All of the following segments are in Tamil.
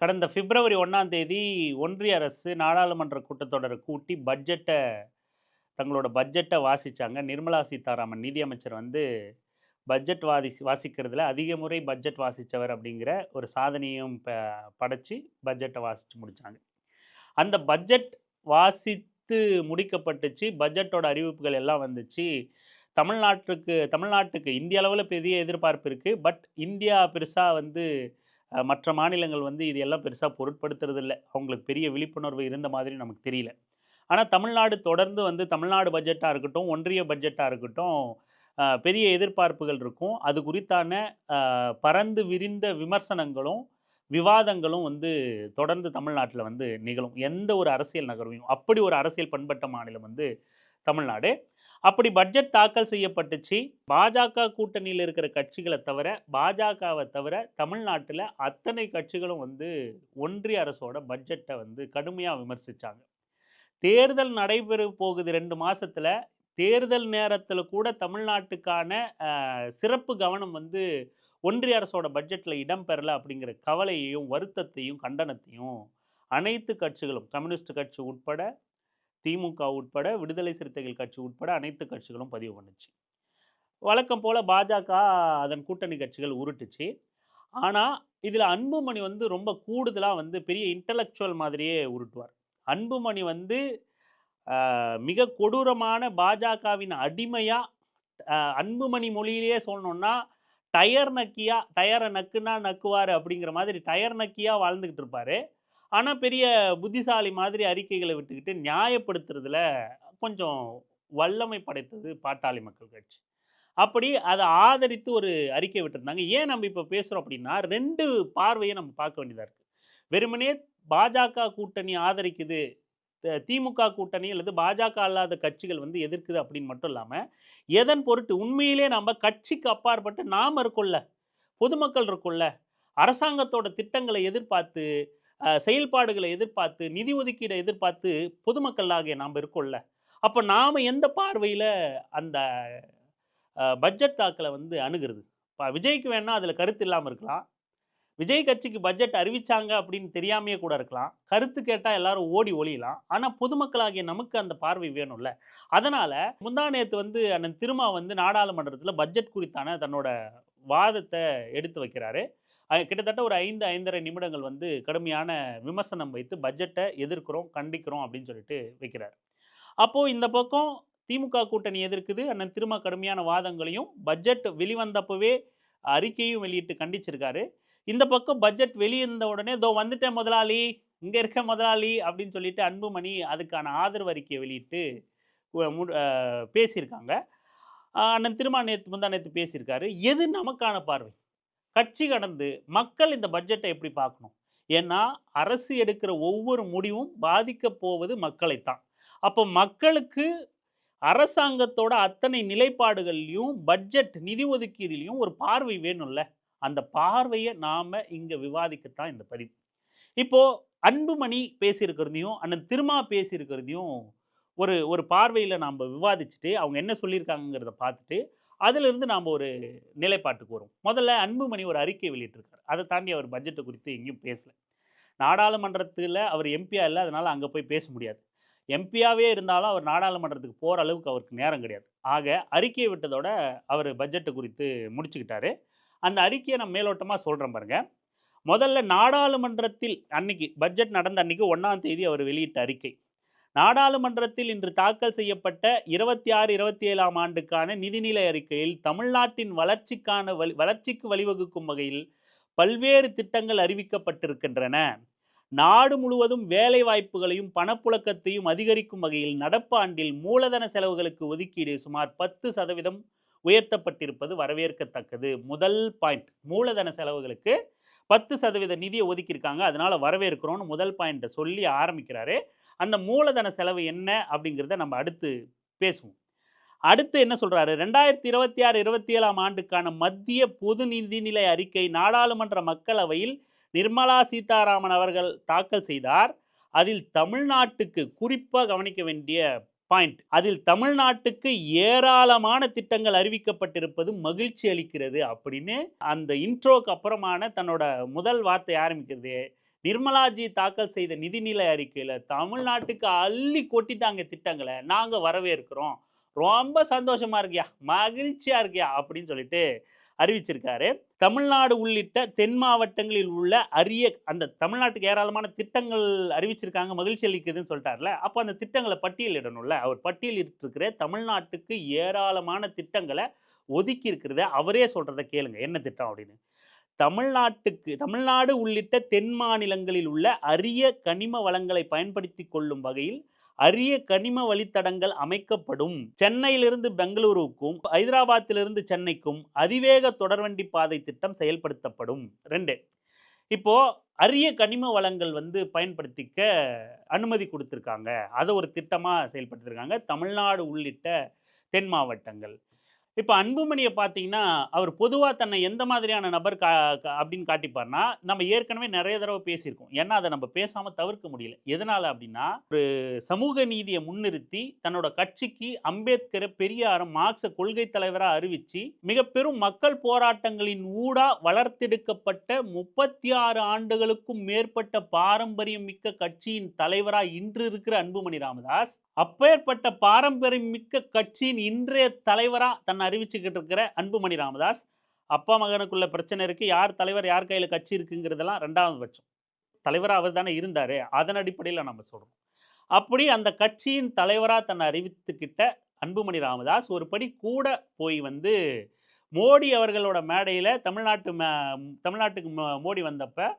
கடந்த பிப்ரவரி 1ஆம் தேதி ஒன்றிய அரசு நாடாளுமன்ற கூட்டத்தொடரை கூட்டி தங்களோட பட்ஜெட்டை வாசிச்சாங்க. நிர்மலா சீதாராமன் நிதியமைச்சர் வந்து பட்ஜெட் வாசிக்கிறதுல அதிக முறை பட்ஜெட் வாசிச்சவர் அப்படிங்கிற ஒரு சாதனையும் படைச்சு பட்ஜெட்டை வாசிச்சு முடிச்சாங்க. அந்த பட்ஜெட் வாசித்து முடிக்கப்பட்டுச்சு. பட்ஜெட்டோட அறிவிப்புகள் எல்லாம் வந்துச்சு. தமிழ்நாட்டுக்கு இந்திய அளவுல பெரிய எதிர்பார்ப்பு இருக்கு. பட் இந்தியா பெருசா வந்து மற்ற மாநிலங்கள் வந்து இது எல்லாம் பெருசா பொருட்படுத்துறதில்ல. அவங்களுக்கு பெரிய விழிப்புணர்வு இருந்த மாதிரி நமக்கு தெரியல. ஆனா தமிழ்நாடு தொடர்ந்து வந்து தமிழ்நாடு பட்ஜெட்டா இருக்கட்டும், ஒன்றிய பட்ஜெட்டா இருக்கட்டும், பெரிய எதிர்பார்ப்புகள் இருக்கும். அது குறித்தான பரந்து விரிந்த விமர்சனங்களும், விவாதங்களும் வந்து தொடர்ந்து தமிழ்நாட்டுல வந்து நிகழும். எந்த ஒரு அரசியல் நகர்வையும். அப்படி ஒரு அரசியல் பண்பட்ட மாநிலம் வந்து தமிழ்நாடு. அப்படி பட்ஜெட் தாக்கல் செய்யப்பட்டுச்சு. பாஜக கூட்டணியில இருக்கிற கட்சிகள தவிர, பாஜகவ தவிர தமிழ்நாட்டுல அத்தனை கட்சிகளும் வந்து ஒன்றிய அரசோட பட்ஜெட்ட வந்து கடுமையா விமர்சிச்சாங்க. தேர்தல் நடைபெற போகுது 2 மாசத்துல. தேர்தல் நேரத்துல கூட தமிழ்நாட்டுக்கான சிறப்பு கவனம் வந்து ஒன்றிய அரசோட பட்ஜெட்ல இடம்பெறல அப்படிங்கிற கவலையையும், வருத்தத்தையும், கண்டனத்தையும் அனைத்து கட்சிகளும் கம்யூனிஸ்ட் கட்சி உட்பட, திமுக உட்பட, விடுதலை சிறுத்தைகள் கட்சி உட்பட அனைத்து கட்சிகளும் பதிவு பண்ணுச்சு. வழக்கம் போல பாஜக அதன் கூட்டணி கட்சிகள் உருட்டுச்சு. ஆனா, இதுல அன்புமணி வந்து ரொம்ப கூடுதலா வந்து பெரிய இன்டலெக்சுவல் மாதிரியே உருட்டுவார். அன்புமணி வந்து மிக கொடூரமான பாஜகவின் அடிமையா, அன்புமணி மொழியிலேயே சொல்லணும்னா, டயர நக்குனா நக்குவாரு அப்படிங்கிற மாதிரி டயர் நக்கியா வாழ்ந்துகிட்டு இருப்பாரு. ஆனா, பெரிய புத்திசாலி மாதிரி அறிக்கைகள விட்டுக்கிட்டு நியாயப்படுத்துறதுல கொஞ்சம் வல்லமை படைத்தது பாட்டாளி மக்கள் கட்சி. அப்படி அத ஆதரித்து ஒரு அறிக்கை விட்டிருந்தாங்க. ஏன் நம்ம இப்ப பேசுறோம் அப்படின்னா, 2 பார்வைய நம்ம பார்க்க வேண்டியதா இருக்கு. வெறுமனே பாஜக கூட்டணி ஆதரிக்குது, திமுக கூட்டணி அல்லது பாஜக அல்லாத கட்சிகள் வந்து எதிர்க்குது அப்படின்னு மட்டும் இல்லாம, எதன் பொருட்டு உண்மையிலே நம்ம கட்சிக்கு அப்பாற்பட்டு நாம இருக்கோம்ல, பொதுமக்கள் இருக்கோம்ல, அரசாங்கத்தோட திட்டங்கள எதிர்பார்த்து, செயல்பாடுகள எதிர்பார்த்து, நிதி ஒதுக்கீட எதிர்பார்த்து பொதுமக்களாகிய நாம இருக்கோம்ல. அப்ப நாம எந்த பார்வையில அந்த பட்ஜெட் தாக்கல வந்து அணுகுறது. விஜய்க்கு வேணா அதில கருத்து இல்லாம இருக்கலாம். விஜய் கட்சிக்கு பட்ஜெட் அறிவிச்சாங்க அப்படின்னு தெரியாமயே கூட இருக்கலாம். கருத்து கேட்டா எல்லாரும் ஓடி ஒளியலாம். ஆனா பொதுமக்களாகிய நமக்கு அந்த பார்வை வேணும்ல. அதனால முந்தா நேத்து வந்து அண்ணன் திருமா வந்து நாடாளுமன்றத்தில பட்ஜெட் குறித்தான தன்னோட வாதத்த எடுத்து வைக்கிறாரு. கிட்டத்தட்ட ஒரு 5, 5½ நிமிடங்கள் வந்து கடுமையான விமர்சனம் வைத்து பட்ஜெட்ட எதிர்க்கிறோம், கண்டிக்கிறோம் அப்படின்னு சொல்லிட்டு வைக்கிறார். அப்போ இந்த பக்கம் திமுக கூட்டணி எதிர்க்குது. அண்ணன் திருமா கடுமையான வாதங்களையும், பட்ஜெட் வெளிவந்தப்பவே அறிக்கையும் வெளியிட்டு கண்டிச்சிருக்காரு. இந்த பக்கம் பட்ஜெட் வெளியிருந்த உடனே, "இதோ வந்துட்டேன் முதலாளி, இங்க இருக்கேன் முதலாளி" அப்படின்னு சொல்லிட்டு அன்புமணி அதுக்கான ஆதரவு அறிக்கைய வெளியிட்டு வ முடு அ பேசியிருக்காங்க. அண்ணன் திருமா முந்தா நேத்து பேசியிருக்காரு. எது நமக்கான பார்வை? கட்சி கடந்து மக்கள் இந்த பட்ஜெட்ட எப்படி பார்க்கணும்? ஏன்னா, அரசு எடுக்கிற ஒவ்வொரு முடிவும் பாதிக்கப் போவது மக்களைத்தான். அப்போ மக்களுக்கு அரசாங்கத்தோட அத்தனை நிலைப்பாடுகள்லயும், பட்ஜெட் நிதி ஒதுக்கீடுலயும் ஒரு பார்வை வேணும்ல. அந்த பார்வைய நாம இங்க விவாதிக்கத்தான் இந்த பதிவு. இப்போ அன்புமணி பேசியிருக்கிறதையும், அண்ணன் திருமா பேசியிருக்கிறதையும் ஒரு ஒரு பார்வையில நாம விவாதிச்சுட்டு, அவங்க என்ன சொல்லியிருக்காங்கங்கிறத பார்த்துட்டு, அதிலிருந்து நாம ஒரு நிலைப்பாட்டுக்கு வருவோம். முதல்ல அன்புமணி ஒரு அறிக்கை வெளியிட்டிருக்காரு. அத தாண்டி அவர் பட்ஜெட்ட குறித்து எங்கேயும் பேசல. நாடாளுமன்றத்தில அவர் எம்பியா இல்ல. அதனால அங்க போய் பேச முடியாது. எம்பியாவே இருந்தாலும் அவர் நாடாளுமன்றத்துக்கு போற அளவுக்கு அவருக்கு நேரம் கிடையாது. ஆக அறிக்கைய விட்டதோட அவரு பட்ஜெட்ட குறித்து முடிச்சுக்கிட்டாரு. அந்த அறிக்கைய நான் மேலோட்டமா சொல்றேன் பாருங்க. முதல்ல நாடாளுமன்றத்தில் அன்னைக்கு பட்ஜெட் நடந்த அன்னைக்கு 1ஆம் தேதி அவர் வெளியிட்ட அறிக்கை. நாடாளுமன்றத்தில் இன்று தாக்கல் செய்யப்பட்ட 26, 27ஆம் ஆண்டுக்கான நிதிநிலை அறிக்கையில் தமிழ்நாட்டின் வளர்ச்சிக்கு வழிவகுக்கும் வகையில் பல்வேறு திட்டங்கள் அறிவிக்கப்பட்டிருக்கின்றன. நாடு முழுவதும் வேலை வாய்ப்புகளையும் பணப்புழக்கத்தையும் அதிகரிக்கும் வகையில் நடப்பு ஆண்டில் மூலதன செலவுகளுக்கு ஒதுக்கீடு சுமார் 10% உயர்த்தப்பட்டிருப்பது வரவேற்கத்தக்கது. முதல் பாயிண்ட், மூலதன செலவுகளுக்கு 10% நிதியை ஒதுக்கியிருக்காங்க, அதனால வரவேற்கிறோம்னு முதல் பாயிண்ட்டை சொல்லி ஆரம்பிக்கிறாரு. அந்த மூலதன செலவு என்ன அப்படிங்கிறத நம்ம அடுத்து பேசுவோம். அடுத்து என்ன சொல்றாரு? 2026, 27ஆம் ஆண்டுக்கான மத்திய பொது நிதிநிலை அறிக்கை நாடாளுமன்ற மக்களவையில் நிர்மலா சீதாராமன் அவர்கள் தாக்கல் செய்தார். அதில் தமிழ்நாட்டுக்கு குறிப்பா கவனிக்க வேண்டிய பாயிண்ட். அதில் தமிழ்நாட்டுக்கு ஏராளமான திட்டங்கள் அறிவிக்கப்பட்டிருப்பது மகிழ்ச்சி அளிக்கிறது அப்படின்னு அந்த இன்ட்ரோக்கு அப்புறமான தன்னோட முதல் வார்த்தை ஆரம்பிக்கிறது. நிர்மலாஜி தாக்கல் செய்த நிதிநிலை அறிக்கையில தமிழ்நாட்டுக்கு அள்ளி கொட்டிட்டாங்க திட்டங்களை. நாங்க வரவேற்கிறோம். ரொம்ப சந்தோஷமா இருக்கியா, மகிழ்ச்சியா இருக்கியா அப்படின்னு சொல்லிட்டு அறிவிச்சிருக்காரு. தமிழ்நாடு உள்ளிட்ட தென் மாவட்டங்களில் உள்ள அந்த தமிழ்நாட்டுக்கு ஏராளமான திட்டங்கள் அறிவிச்சிருக்காங்க, மகிழ்ச்சி அளிக்குதுன்னு சொல்லிட்டார்ல. அப்போ அந்த திட்டங்களை பட்டியலிடணும்ல. அவர் பட்டியலிட்டிருக்கிற தமிழ்நாட்டுக்கு ஏராளமான திட்டங்களை ஒதுக்கி இருக்கிறத அவரே சொல்றத கேளுங்க. என்ன திட்டம் அப்படின்னு. தமிழ்நாடு உள்ளிட்ட தென் மாநிலங்களில் உள்ள அரிய கனிம வளங்களை பயன்படுத்தி கொள்ளும் வகையில் அரிய கனிம வழித்தடங்கள் அமைக்கப்படும். சென்னையிலிருந்து பெங்களூருக்கும் ஹைதராபாத்திலிருந்து சென்னைக்கும் அதிவேக தொடர்வண்டி பாதை திட்டம் செயல்படுத்தப்படும். 2. இப்போ அரிய கனிம வளங்கள் பயன்படுத்திக்க அனுமதி கொடுத்துருக்காங்க. அதை ஒரு திட்டமாக செயல்படுத்திருக்காங்க தமிழ்நாடு உள்ளிட்ட தென் மாவட்டங்கள். இப்போ அன்புமணியை பார்த்தீங்கன்னா, அவர் பொதுவா தன்னை எந்த மாதிரியான நபர் அப்படின்னு காட்டிப்பார்னா, நம்ம ஏற்கனவே நெறைய தடவ பேசியிருக்கோம். ஏன்னா, அத நம்ம பேசாம தவிர்க்க முடியல. எதனால அப்படின்னா, ஒரு சமூக நீதிய முன்னிறுத்தி, தன்னோட கட்சிக்கு அம்பேத்கர, பெரியார, மார்க்ஸ கொள்கை தலைவரா அறிவிச்சு, மிக பெரும் மக்கள் போராட்டங்களின் ஊடா வளர்த்தெடுக்கப்பட்ட 36 ஆண்டுகளுக்கும் மேற்பட்ட பாரம்பரியம் மிக்க கட்சியின் தலைவரா இன்று இருக்கிற அன்புமணி ராமதாஸ், அப்பேற்பட்ட பாரம்பரியம் மிக்க கட்சியின் இன்றைய தலைவரா தன்னை அறிவிச்சுக்கிட்டு இருக்கிற அன்புமணி ராமதாஸ், அப்பா மகனுக்குள்ள பிரச்சனை இருக்கு, யார் தலைவர், யார் கையில கட்சி இருக்குங்கிறதெல்லாம் 2வது பட்சம். தலைவரா அவர் தானே இருந்தாரு. அதன் அடிப்படையில் நம்ம சொல்றோம். அப்படி அந்த கட்சியின் தலைவரா தன்னை அறிவித்துக்கிட்ட அன்புமணி ராமதாஸ் ஒரு படி கூட போய் மோடி அவர்களோட மேடையில தமிழ்நாட்டுக்கு மோடி வந்தப்ப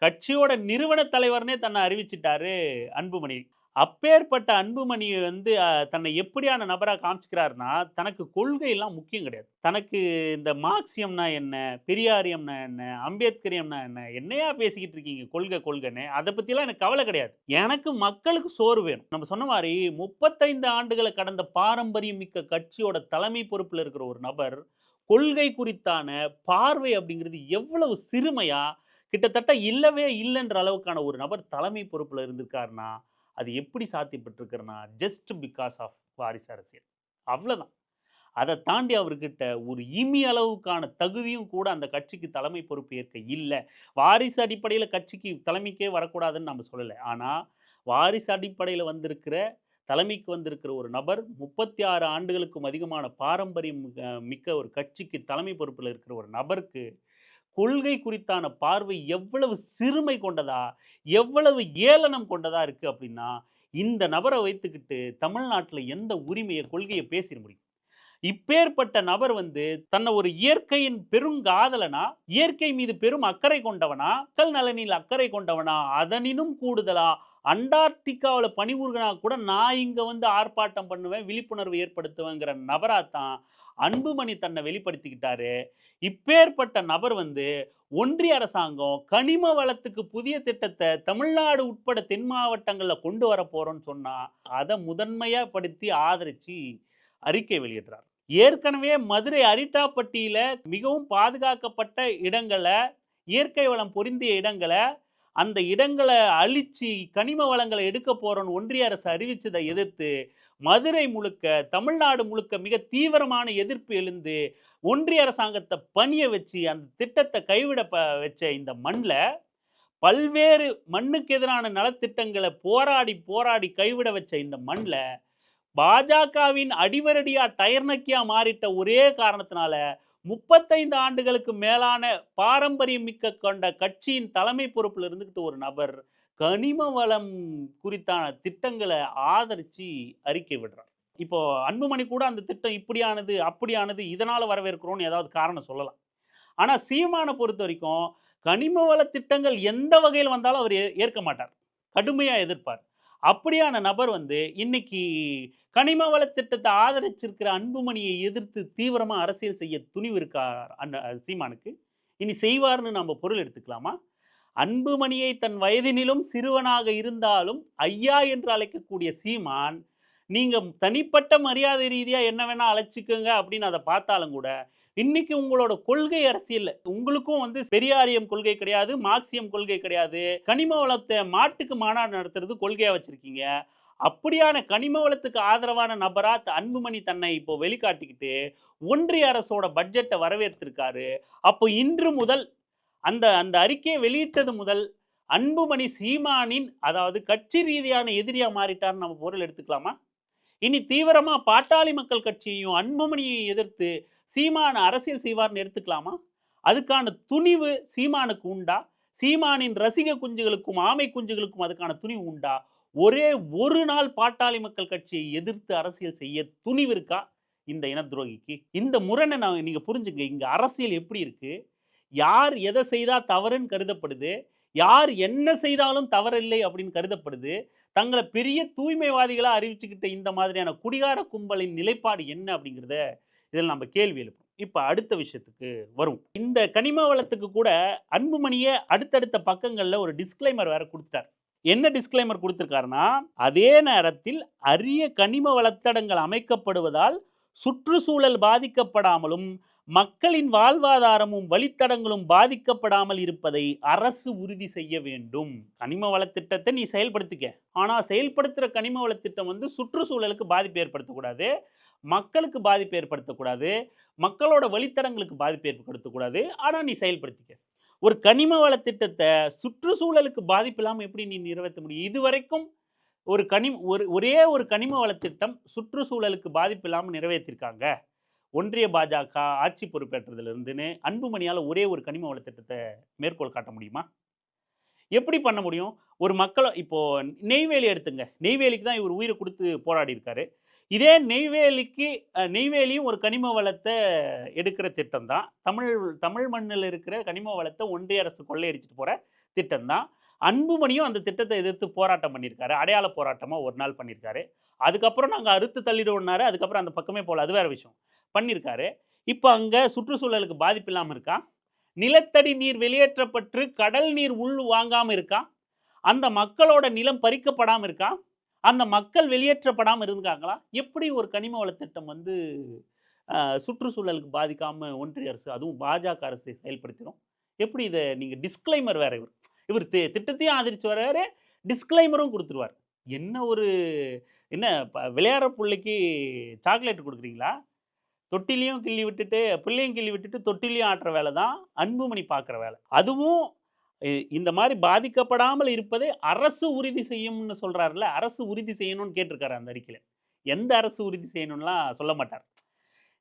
கட்சியோட நிறுவன தலைவர்னே தன்னை அறிவிச்சிட்டாரு அன்புமணி. அப்பேற்பட்ட அன்புமணி தன்னை எப்படியான நபரா காமிச்சுக்கிறாருன்னா, தனக்கு கொள்கையெல்லாம் முக்கியம் கிடையாது. தனக்கு இந்த மார்க்சியம்னா என்ன, பெரியாரியம்னா என்ன, அம்பேத்கரியம்னா என்ன, என்னையா பேசிக்கிட்டு இருக்கீங்க கொள்கைன்னு, அதை பத்திலாம் எனக்கு கவலை கிடையாது. எனக்கு மக்களுக்கு சோறு வேணும். நம்ம சொன்ன மாதிரி 35 ஆண்டுகளை கடந்த பாரம்பரியம் மிக்க கட்சியோட தலைமை பொறுப்புல இருக்கிற ஒரு நபர், கொள்கை குறித்தான பார்வை அப்படிங்கிறது எவ்வளவு சிறுமையா, கிட்டத்தட்ட இல்லவே இல்லைன்ற அளவுக்கான ஒரு நபர் தலைமை பொறுப்புல இருந்திருக்காருன்னா, அது எப்படி சாத்தியப்பட்டிருக்குன்னா, ஜஸ்ட் பிகாஸ் ஆஃப் வாரிசு அரசியல். அவ்வளோதான். அதை தாண்டி அவர்கிட்ட ஒரு இமி அளவுக்கான தகுதியும் கூட அந்த கட்சிக்கு தலைமை பொறுப்பு ஏற்க இல்லை. வாரிசு அடிப்படையில் கட்சிக்கு தலைமைக்கே வரக்கூடாதுன்னு நம்ம சொல்லலை. ஆனால் வாரிசு அடிப்படையில் தலைமைக்கு வந்திருக்கிற ஒரு நபர் 36 ஆண்டுகளுக்கும் அதிகமான பாரம்பரியம் மிக்க ஒரு கட்சிக்கு தலைமை பொறுப்பில் இருக்கிற ஒரு நபருக்கு கொள்கை குறித்தான பார்வை எவ்வளவு சிறுமை கொண்டதா, எவ்வளவு ஏளனம் கொண்டதா இருக்கு அப்படின்னா, இந்த நபரை வைத்துக்கிட்டு தமிழ்நாட்டில் எந்த உரிமையை, கொள்கையை பேசிட முடியும்? இப்பேற்பட்ட நபர் தன்னை ஒரு இயற்கையின் பெருங்காதலனா, இயற்கை மீது பெரும் அக்கறை கொண்டவனா, மக்கள் நலனில் அக்கறை கொண்டவனா, அதனினும் கூடுதலா அண்டார்டிகாவில் பனிபுரினா கூட நான் இங்க ஆர்ப்பாட்டம் பண்ணுவேன், விழிப்புணர்வு ஏற்படுத்துவேங்கிற நபராத்தான் அன்புமணி தன்னை வெளிப்படுத்திக்கிட்டாரு. இப்பேற்பட்ட நபர் ஒன்றிய அரசாங்கம் கனிம வளத்துக்கு புதிய திட்டத்தை தமிழ்நாடு உட்பட தென் மாவட்டங்களில் கொண்டு வர போறோம்னு சொன்னா, அதை முதன்மையா படுத்தி ஆதரிச்சு அறிக்கை வெளியிடுறார். ஏற்கனவே மதுரை அரிட்டாப்பட்டியில மிகவும் பாதுகாக்கப்பட்ட இடங்களை, இயற்கை வளம் பொருந்திய இடங்களை, அந்த இடங்களை அழிச்சு கனிம வளங்களை எடுக்க போறோம்னு ஒன்றிய அரசு அறிவிச்சதை எதிர்த்து மதுரை முழுக்க, தமிழ்நாடு முழுக்க மிக தீவிரமான எதிர்ப்பு எழுந்து ஒன்றிய அரசாங்கத்தை பணிய வச்சு அந்த திட்டத்தை கைவிட வச்ச இந்த மண்ணில் பல்வேறு மண்ணுக்கு எதிரான நலத்திட்டங்களை போராடி கைவிட வச்ச இந்த மண்ணில் பாஜகவின் அடிவரடியா டயர் நக்கியா மாறிட்ட ஒரே காரணத்தினால 35 ஆண்டுகளுக்கு மேலான பாரம்பரியம் மிக்க கொண்ட கட்சியின் தலைமை பொறுப்பில் இருந்துகிட்டு ஒரு நபர் கனிம வளம் குறித்தான திட்டங்களை ஆதரிச்சு அறிக்கை விடுறார். இப்போ அன்புமணி கூட அந்த திட்டம் இப்படியானது, அப்படியானது, இதனால வரவேற்கிறோம்னு ஏதாவது காரணம் சொல்லலாம். ஆனா சீமானை பொறுத்த வரைக்கும் கனிம வள திட்டங்கள் எந்த வகையில் வந்தாலும் அவர் ஏற்க மாட்டார், கடுமையா எதிர்ப்பார். அப்படியான நபர் இன்னைக்கு கனிம வள திட்டத்தை ஆதரிச்சிருக்கிற அன்புமணியை எதிர்த்து தீவிரமா அரசியல் செய்ய துணிவு இருக்கா சீமானுக்கு? இனி செய்வார்னு நம்ம பொருள் எடுத்துக்கலாமா? அன்புமணியை தன் வயதினிலும் சிறுவனாக இருந்தாலும் ஐயா என்று அழைக்கக்கூடிய சீமான், நீங்க தனிப்பட்ட மரியாதை ரீதியா என்ன வேணா அழைச்சிக்கோங்க அப்படின்னு அதை பார்த்தாலும் கூட, இன்னைக்கு உங்களோட கொள்கை அரசியல், உங்களுக்கும் பெரியாரியம் கொள்கை கிடையாது, மார்க்சியம் கொள்கை கிடையாது, கனிம வளத்தை மாட்டுக்கு மாநாடு நடத்துறது கொள்கையா வச்சிருக்கீங்க. அப்படியான கனிம வளத்துக்கு ஆதரவான நபரா அன்புமணி தன்னை இப்போ வெளிக்காட்டிக்கிட்டு ஒன்றிய அரசோட பட்ஜெட்டை வரவேற்றிருக்காரு. அப்போ இன்று முதல் அந்த அந்த அறிக்கையை வெளியிட்டது முதல் அன்புமணி சீமானின் அதாவது கட்சி ரீதியான எதிரியா மாறிட்டார்ன்னு நம்ம பொருள் எடுத்துக்கலாமா? இனி தீவிரமா பாட்டாளி மக்கள் கட்சியையும் அன்புமணியையும் எதிர்த்து சீமான் அரசியல் செய்வார்னு எடுத்துக்கலாமா? அதுக்கான துணிவு சீமானுக்கு உண்டா? சீமானின் ரசிக குஞ்சுகளுக்கும் ஆமை குஞ்சுகளுக்கும் அதுக்கான துணிவு உண்டா? ஒரே ஒரு நாள் பாட்டாளி மக்கள் கட்சியை எதிர்த்து அரசியல் செய்ய துணிவு இருக்கா இந்த இன துரோகிக்கு? இந்த முரணை நீங்க புரிஞ்சுங்க. இங்க அரசியல் எப்படி இருக்கு? யார் எதை செய்தா தவறுன்னு கருதப்படுது? யார் என்ன செய்தாலும் தவறில்லை அப்படின்னு கருதப்படுது? தங்கள பெரிய தூய்மைவாதிகளா அறிவிச்சுக்கிட்ட இந்த மாதிரியான குடிகார கும்பலின் நிலைப்பாடு என்ன அப்படிங்கிறத இதில் நம்ம கேள்வி எழுப்பணும். இப்ப அடுத்த விஷயத்துக்கு வருவோம். இந்த கனிம வளத்துக்கு கூட அன்புமணியே அடுத்தடுத்த பக்கங்கள்ல ஒரு டிஸ்க்ளைமர் வேற குடுத்துட்டார். என்ன டிஸ்க்ளைமர் குடுத்திருக்காருன்னா, அதே நேரத்தில் அரிய கனிம வளத்தடங்கள் அமைக்கப்படுவதால் சுற்றுச்சூழல் பாதிக்கப்படாமலும், மக்களின் வாழ்வாதாரமும் வழித்தடங்களும் பாதிக்கப்படாமல் இருப்பதை அரசு உறுதி செய்ய வேண்டும். கனிம வளத் திட்டத்தை நீ செயல்படுத்திக்க. ஆனா செயல்படுத்துற கனிம வளத் திட்டம் வந்து சுற்றுச்சூழலுக்கு பாதிப்பு ஏற்படுத்தக்கூடாது. மக்களுக்கு பாதிப்பு ஏற்படுத்தக்கூடாது. மக்களோட வழித்தடங்களுக்கு பாதிப்பு ஏற்படுத்தக்கூடாது. ஆனா நீ செயல்படுத்திக்க. ஒரு கனிம வள திட்டத்த சுற்றுச்சூழலுக்கு பாதிப்பு இல்லாம எப்படி நீ நிறைவேத்த முடியும்? இதுவரைக்கும் ஒரே ஒரு கனிம வள திட்டம் சுற்றுச்சூழலுக்கு பாதிப்பு இல்லாம நிறைவேத்தியிருக்காங்க. ஒன்றிய பாஜக ஆட்சி பொறுப்பேற்றதிலிருந்துன்னு அன்புமணியால ஒரே ஒரு கனிம வள திட்டத்த மேற்கோள் காட்ட முடியுமா? எப்படி பண்ண முடியும்? ஒரு மக்கள இப்போ நெய்வேலி எடுத்துங்க. நெய்வேலிக்கு தான் இவர் உயிர குடுத்து போராடியிருக்காரு. இதே நெய்வேலியும் ஒரு கனிம வளத்த எடுக்கிற திட்டம் தான். தமிழ் மண்ணுல இருக்கிற கனிம வளத்த ஒன்றிய அரசு கொள்ளையடிச்சுட்டு போற திட்டம் தான். அன்புமணியும் அந்த திட்டத்த எதிர்த்து போராட்டம் பண்ணியிருக்காரு. அடையாள போராட்டமா ஒரு நாள் பண்ணியிருக்காரு. அதுக்கப்புறம் நாங்க அறுத்து தள்ளிடுவோம்னாரு. அதுக்கப்புறம் அந்த பக்கமே போல. அது வேற விஷயம். பண்ணியிருக்காரு. இப்ப அங்க சுற்றுச்சூழலுக்கு பாதிப்பு இல்லாம இருக்கா? நிலத்தடி நீர் வெளியேற்றப்பட்டு கடல் நீர் உள் வாங்காம இருக்கா? அந்த மக்களோட நிலம் பறிக்கப்படாம இருக்கா? அந்த மக்கள் வெளியேற்றப்படாம இருக்காங்களா? எப்படி ஒரு கனிம வள திட்டம் வந்து சுற்றுச்சூழலுக்கு பாதிக்காம ஒன்றிய அரசு, அதுவும் பாஜக அரசு செயல்படுத்திரும்? எப்படி இத நீங்க டிஸ்க்ளைமர் வேற இவரு. இவரு திட்டத்தையும் ஆதரிச்சு வர்றாரு, டிஸ்க்ளைமரும் குடுத்துருவாரு. என்ன ஒரு என்ன விளையாடுற புள்ளைக்கு சாக்லேட் குடுக்குறீங்களா? தொட்டிலையும் கிள்ளி விட்டுட்டு, புள்ளையும் கிள்ளி விட்டுட்டு தொட்டிலையும் ஆட்டுற வேல தான் அன்புமணி பார்க்குற வேல. அதுவும் இந்த மாரி பாதிக்கப்படாமல் இருப்பதை அரசு உறுதி செய்யும்னு சொல்றார்ல, அரசு உறுதி செய்யணும்னு கேட்டிருக்காரு அந்த அறிக்கையில. எந்த அரசு உறுதி செய்யணும்லாம் சொல்ல மாட்டார்.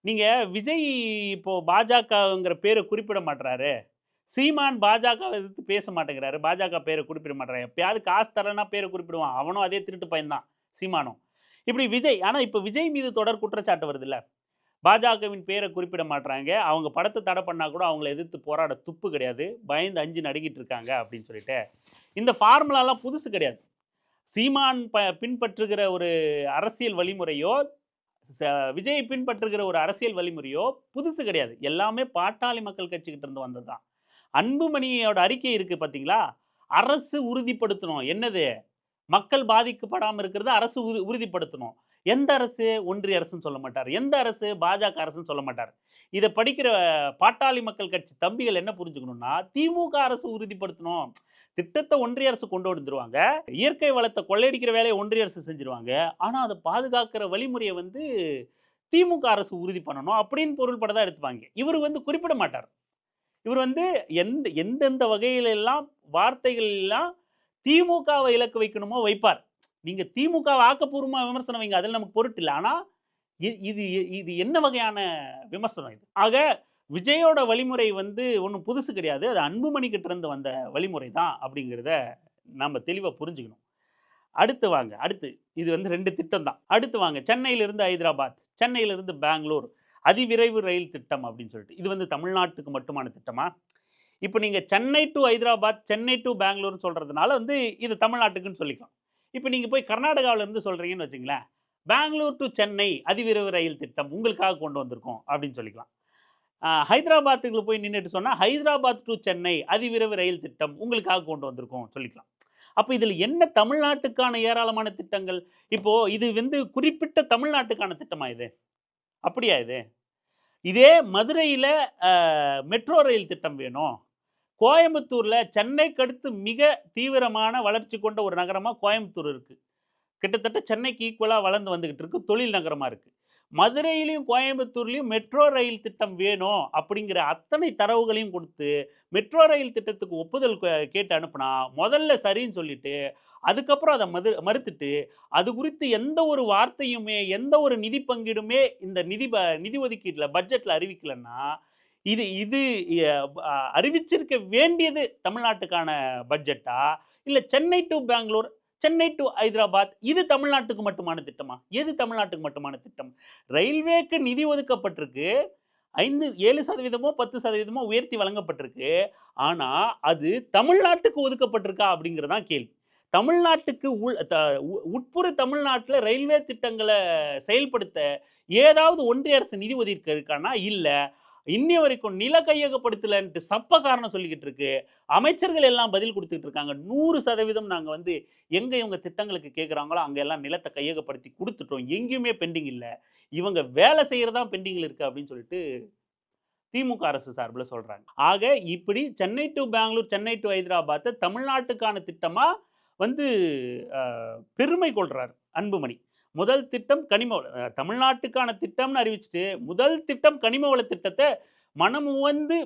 நீங்க விஜய் இப்போ பாஜகங்கிற பேர குறிப்பிட மாட்றாரு. சீமான் பாஜகவ எதிர்த்து பேச மாட்டேங்கிறாரு. பாஜக பேர குறிப்பிட மாட்றாரு. எப்பயாவது காசு தரேன்னா பேர குறிப்பிடுவான். அவனும் அதே திருட்டு பையன் தான், சீமானும். இப்படி ஆனா இப்ப விஜய் மீது தொடர் குற்றச்சாட்டு வருதுல்ல. பாஜகவின் பேரை குறிப்பிட மாட்றாங்க. அவங்க படத்த தடை பண்ணா கூட அவங்கள எதிர்த்து போராட துப்பு கிடையாது. பயந்து அஞ்சு நடுங்கிட்டு இருக்காங்க அப்படின்னு சொல்லிட்டு. இந்த ஃபார்முலாலாம் புதுசு கிடையாது. சீமான் பின்பற்றுகிற ஒரு அரசியல் வழிமுறையோ, ச விஜய் பின்பற்றுகிற ஒரு அரசியல் வழிமுறையோ புதுசு கிடையாது. எல்லாமே பாட்டாளி மக்கள் கட்சிகிட்ட இருந்து வந்தது தான். அன்புமணியோட அறிக்கை இருக்கு பார்த்தீங்களா? அரசு உறுதிப்படுத்தணும். என்னது? மக்கள் பாதிக்கப்படாம இருக்கிறத அரசு உறுதிப்படுத்தணும். எந்த அரசு? ஒன்றிய அரசுன்னு சொல்ல மாட்டார். எந்த அரசு? பாஜக அரசுன்னு சொல்ல மாட்டார். இத படிக்கிற பாட்டாளி மக்கள் கட்சி தம்பிகள் என்ன புரிஞ்சுக்கணும்னா, திமுக அரசு உறுதிப்படுத்தணும். திட்டத்த ஒன்றிய அரசு கொண்டு வந்துருவாங்க. இயற்கை வளத்த கொள்ளையடிக்கிற வேலைய ஒன்றிய அரசு செஞ்சுருவாங்க. ஆனா, அத பாதுகாக்கிற வழிமுறைய வந்து திமுக அரசு உறுதி பண்ணணும் அப்படின்னு பொருள்பட தான் எடுத்துப்பாங்க. இவரு வந்து குறிப்பிட மாட்டார். இவர் வந்து எந்தெந்த வகையில எல்லாம் வார்த்தைகள் எல்லாம் திமுகவை இலக்கு வைக்கணுமோ வைப்பார். நீங்க திமுகவை ஆக்கப்பூர்வமா விமர்சனம் வைங்க. அதில நமக்கு பொருட்டு இல்ல. ஆனா இது இது என்ன வகையான விமர்சனம் இது? ஆக விஜயோட வழிமுறை வந்து ஒண்ணும் புதுசு கிடையாது. அது அன்புமணி கிட்ட இருந்து வந்த வழிமுறை தான் அப்படிங்கிறத நாம தெளிவா புரிஞ்சுக்கணும். அடுத்து வாங்க. இது வந்து 2 திட்டம் தான். அடுத்து வாங்க. சென்னையிலிருந்து ஹைதராபாத், சென்னையிலிருந்து பெங்களூர் அதிவிரைவு ரயில் திட்டம் அப்படின்னு சொல்லிட்டு. இது வந்து தமிழ்நாட்டுக்கு மட்டுமான திட்டமா? இப்ப நீங்க சென்னை டூ ஹைதராபாத், சென்னை டூ பெங்களூர்ன்னு சொல்றதுனால வந்து இது தமிழ்நாட்டுக்குன்னு சொல்லிக்கலாம். இப்ப நீங்க போய் கர்நாடகாவுல இருந்து சொல்றீங்கன்னு வச்சுங்களேன், பெங்களூர் டூ சென்னை அதிவிரைவு ரயில் திட்டம் உங்களுக்காக கொண்டு வந்திருக்கோம் அப்படின்னு சொல்லிக்கலாம். ஹைதராபாத்துக்கு போய் நின்னுட்டு சொன்னா, ஹைதராபாத் டூ சென்னை அதிவிரைவு ரயில் திட்டம் உங்களுக்காக கொண்டு வந்திருக்கோம் சொல்லிக்கலாம். அப்ப இதுல என்ன தமிழ்நாட்டுக்கான ஏராளமான திட்டங்கள்? இப்போ இது வந்து குறிப்பிட்ட தமிழ்நாட்டுக்கான திட்டமா இது? அப்படியா இது? இதே மதுரையில மெட்ரோ ரயில் திட்டம் வேணும். கோயம்புத்தூர்ல சென்னைக்கு அடுத்து மிக தீவிரமான வளர்ச்சி கொண்ட ஒரு நகரமா கோயம்புத்தூர் இருக்கு. கிட்டத்தட்ட சென்னைக்கு ஈக்குவலா வளர்ந்து வந்துகிட்டு இருக்கு. தொழில் நகரமா இருக்கு. மதுரையிலயும் கோயம்புத்தூர்லயும் மெட்ரோ ரயில் திட்டம் வேணும் அப்படிங்கிற அத்தனை தரவுகளையும் கொடுத்து மெட்ரோ ரயில் திட்டத்துக்கு ஒப்புதல் கேட்டு அனுப்புனா முதல்ல சரின்னு சொல்லிட்டு அதுக்கப்புறம் அதை மறுத்துட்டு அது குறித்து எந்த ஒரு வார்த்தையுமே எந்த ஒரு நிதி பங்கீடுமே இந்த நிதி ஒதுக்கீட்டுல பட்ஜெட்ல அறிவிக்கலன்னா இது இது அறிவிச்சிருக்க வேண்டியது தமிழ்நாட்டுக்கான பட்ஜெட்டா இல்ல சென்னை டு பெங்களூர் சென்னை டு ஹைதராபாத் இது தமிழ்நாட்டுக்கு மட்டுமான திட்டமா? எது தமிழ்நாட்டுக்கு மட்டுமான திட்டம்? ரயில்வேக்கு நிதி ஒதுக்கப்பட்டிருக்கு. 7% 10% உயர்த்தி வழங்கப்பட்டிருக்கு. ஆனா, அது தமிழ்நாட்டுக்கு ஒதுக்கப்பட்டிருக்கா அப்படிங்கிறது தான் கேள்வி. தமிழ்நாட்டுக்கு உட்புற தமிழ்நாட்டுல ரயில்வே திட்டங்கள செயல்படுத்த ஏதாவது ஒன்றிய அரசு நிதி ஒதுக்கி இருக்கான்னா? இல்ல. இன்னிய வரைக்கும் நில கையகப்படுத்தலன்ட்டு சப்ப காரணம் சொல்லிக்கிட்டு இருக்கு. அமைச்சர்கள் எல்லாம் பதில் குடுத்துட்டு இருக்காங்க. 100% நாங்க வந்து எங்க இவங்க திட்டங்களுக்கு கேட்குறாங்களோ, அங்க எல்லாம் நிலத்த கையகப்படுத்தி குடுத்துட்டோம். எங்கேயுமே பெண்டிங் இல்ல. இவங்க வேலை செய்றது தான் பெண்டிங்ல இருக்கு அப்படின்னு சொல்லிட்டு திமுக அரசு சார்புல சொல்றாங்க. ஆக இப்படி சென்னை டூ பெங்களூர், சென்னை டூ ஹைதராபாத்த தமிழ்நாட்டுக்கான திட்டமா வந்து அ பெருமை கொள்றாரு அன்புமணி. முதல் திட்டம் தமிழ்நாட்டுக்கான திட்டம்னு அறிவிச்சுட்டு, முதல் திட்டம் கனிம வள திட்டத்த மனமுவந்து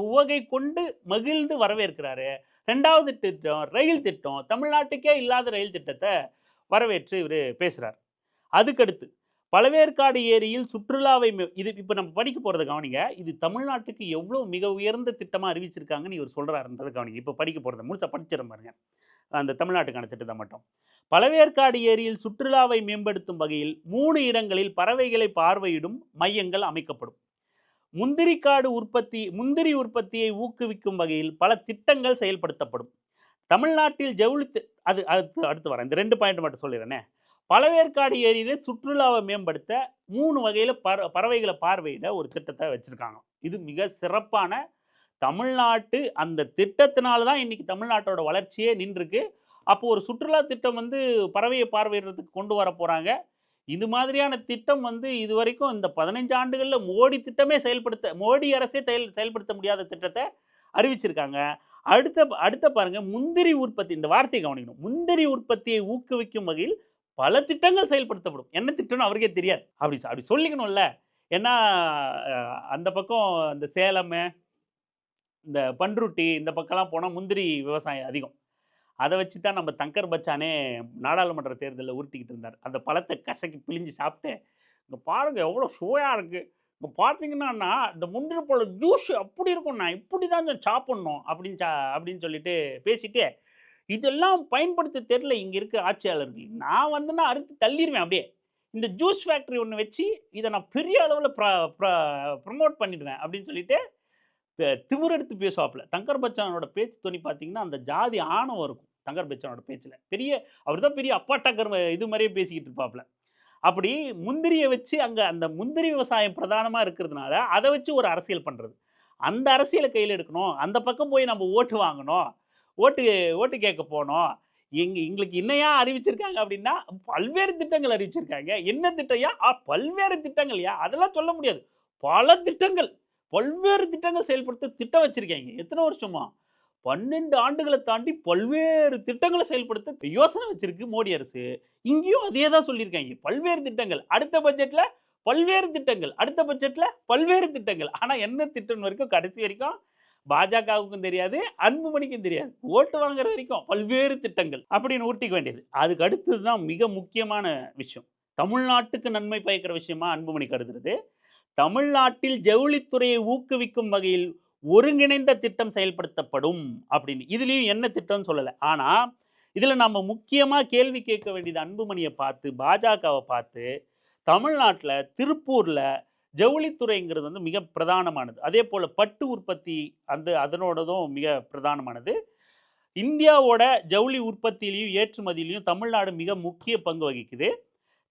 உவகை கொண்டு மகிழ்ந்து வரவேற்கிறாரு. 2வது திட்டம் ரயில் திட்டம். தமிழ்நாட்டுக்கே இல்லாத ரயில் திட்டத்த வரவேற்று இவரு பேசுறார். அதுக்கடுத்து பழவேற்காடு ஏரியில் சுற்றுலாவை இது இப்ப நம்ம படிக்க போறத கவனிங்க. இது தமிழ்நாட்டுக்கு எவ்வளோ மிக உயர்ந்த திட்டமா அறிவிச்சிருக்காங்கன்னு இவர் சொல்றாருன்றத கவனிங்க. இப்ப படிக்க போறத முழுசா படிச்சிர்றேன் பாருங்க. அந்த தமிழ்நாட்டுக்கான திட்டத்த மட்டும். பழவேற்காடு ஏரியில் சுற்றுலாவை மேம்படுத்தும் வகையில் 3 இடங்களில் பறவைகளை பார்வையிடும் மையங்கள் அமைக்கப்படும். முந்திரி உற்பத்தியை ஊக்குவிக்கும் வகையில் பல திட்டங்கள் செயல்படுத்தப்படும். தமிழ்நாட்டில் அது அடுத்து அடுத்து வரேன். இந்த 2 பாயிண்ட் மட்டும் சொல்லிடுறேனே. பழவேற்காடு ஏரியில சுற்றுலாவை மேம்படுத்த 3 வகையில பறவைகளை பார்வையிட ஒரு திட்டத்தை வச்சிருக்காங்க. இது மிக சிறப்பான தமிழ்நாட்டு அந்த திட்டத்தினால தான் இன்னைக்கு தமிழ்நாட்டோட வளர்ச்சியே நின்றுருக்கு. அப்போ ஒரு சுற்றுலா திட்டம் வந்து பறவையை பார்வையிடுறதுக்கு கொண்டு வர போறாங்க. இது மாதிரியான திட்டம் வந்து இதுவரைக்கும் இந்த 15 ஆண்டுகள்ல மோடி அரசே செயல்படுத்த முடியாத திட்டத்த அறிவிச்சிருக்காங்க. அடுத்த பாருங்க முந்திரி உற்பத்தி இந்த வார்த்தையை கவனிக்கணும். முந்திரி உற்பத்தியை ஊக்குவிக்கும் வகையில் பல திட்டங்கள் செயல்படுத்தப்படும். என்ன திட்டம்னு அவருக்கே தெரியாது. அப்படி சொல்லிக்கணும்ல. ஏன்னா அந்த பக்கம் இந்த சேலம், இந்த பண்ருட்டி இந்த பக்கம்லாம் போனா முந்திரி விவசாயம் அதிகம். அத வச்சு தான் நம்ம தங்கர் பச்சானே நாடாளுமன்ற தேர்தல்ல உருட்டிக்கிட்டு இருந்தார். அந்த பழத்த கசக்கி பிழிஞ்சு சாப்பிட்டு, "இங்க பாருங்க எவ்வளோ சுவையா இருக்கு. இங்க பார்த்தீங்கன்னா, இந்த முந்திரி பழம் ஜூஸ் அப்படி இருக்கும்ண்ணா. இப்படி தாங்க சாப்பிடணும்." அப்படின்னு சொல்லிட்டு பேசிட்டு, இதெல்லாம் பயன்படுத்த தெரியல இங்க இருக்க ஆட்சியாளர்கள். நான் வந்தேன்னா அறுத்து தள்ளிருவேன் அப்படியே. இந்த ஜூஸ் ஃபேக்டரி ஒண்ணு வச்சு, இத நான் பெரிய அளவுல ப்ரமோட் பண்ணிடுவேன் அப்படின்னு சொல்லிட்டு திமிரெடுத்து பேசுவாப்புல. தங்கர் பச்சானோட பேச்சு தொனி பார்த்தீங்கன்னா, அந்த ஜாதி ஆணவம் இருக்கும். தங்கர் பச்சானோட பேச்சுல. அவர் தான் பெரிய அப்பா டக்கர் இது மாரியே பேசிக்கிட்டு இருப்பாப்புல. அப்படி முந்திரிய வச்சு அங்க அந்த முந்திரி விவசாயம் பிரதானமா இருக்கிறதுனால, அத வச்சு ஒரு அரசியல் பண்றது. அந்த அரசியல கையில எடுக்கணும். அந்த பக்கம் போய் நம்ம ஓட்டு வாங்கணும். ஓட்டு ஓட்டு கேட்க போனோம். எங்களுக்கு என்னையா அறிவிச்சிருக்காங்க அப்படின்னா, பல்வேறு திட்டங்கள் அறிவிச்சிருக்காங்க. என்ன திட்டம்யா? பல்வேறு திட்டங்கள்யா. அதெல்லாம் சொல்ல முடியாது. பல திட்டங்கள். பல்வேறு திட்டங்கள் செயல்படுத்த திட்டம் வச்சிருக்காங்க. எத்தனை வருஷமா? 12 ஆண்டுகள தாண்டி பல்வேறு திட்டங்கள செயல்படுத்த யோசனை வச்சிருக்கு மோடி அரசு. இங்கேயும் அதே தான் சொல்லியிருக்காங்க. பல்வேறு திட்டங்கள். அடுத்த பட்ஜெட்ல பல்வேறு திட்டங்கள். அடுத்த பட்ஜெட்ல பல்வேறு திட்டங்கள். ஆனா என்ன திட்டம்னு வரைக்கும் கடைசி வரைக்கும் பாஜகவுக்கும் தெரியாது, அன்புமணிக்கும் தெரியாது. ஓட்டு வாங்குற வரைக்கும் பல்வேறு திட்டங்கள் அப்படின்னு உருட்டிக்க வேண்டியது. அதுக்கு அடுத்தது தான் மிக முக்கியமான விஷயம். தமிழ்நாட்டுக்கு நன்மை பயக்கிற விஷயமா அன்புமணி கருதுறது. தமிழ்நாட்டில் ஜவுளித்துறையை ஊக்குவிக்கும் வகையில் ஒருங்கிணைந்த திட்டம் செயல்படுத்தப்படும் அப்படின்னு. இதுலயும் என்ன திட்டம்னு சொல்லல. ஆனா, இதுல நம்ம முக்கியமா கேள்வி கேட்க வேண்டியது அன்புமணிய பார்த்து, பாஜகவ பார்த்து, தமிழ்நாட்டுல திருப்பூர்ல ஜவுளித்துறைங்கிறது வந்து மிக பிரதானமானது. அதேபோல பட்டு உற்பத்தி அதனோடதும் மிக பிரதானமானது. இந்தியாவோட ஜவுளி உற்பத்தியிலயும், ஏற்றுமதியிலயும் தமிழ்நாடு மிக முக்கிய பங்கு வகிக்குது.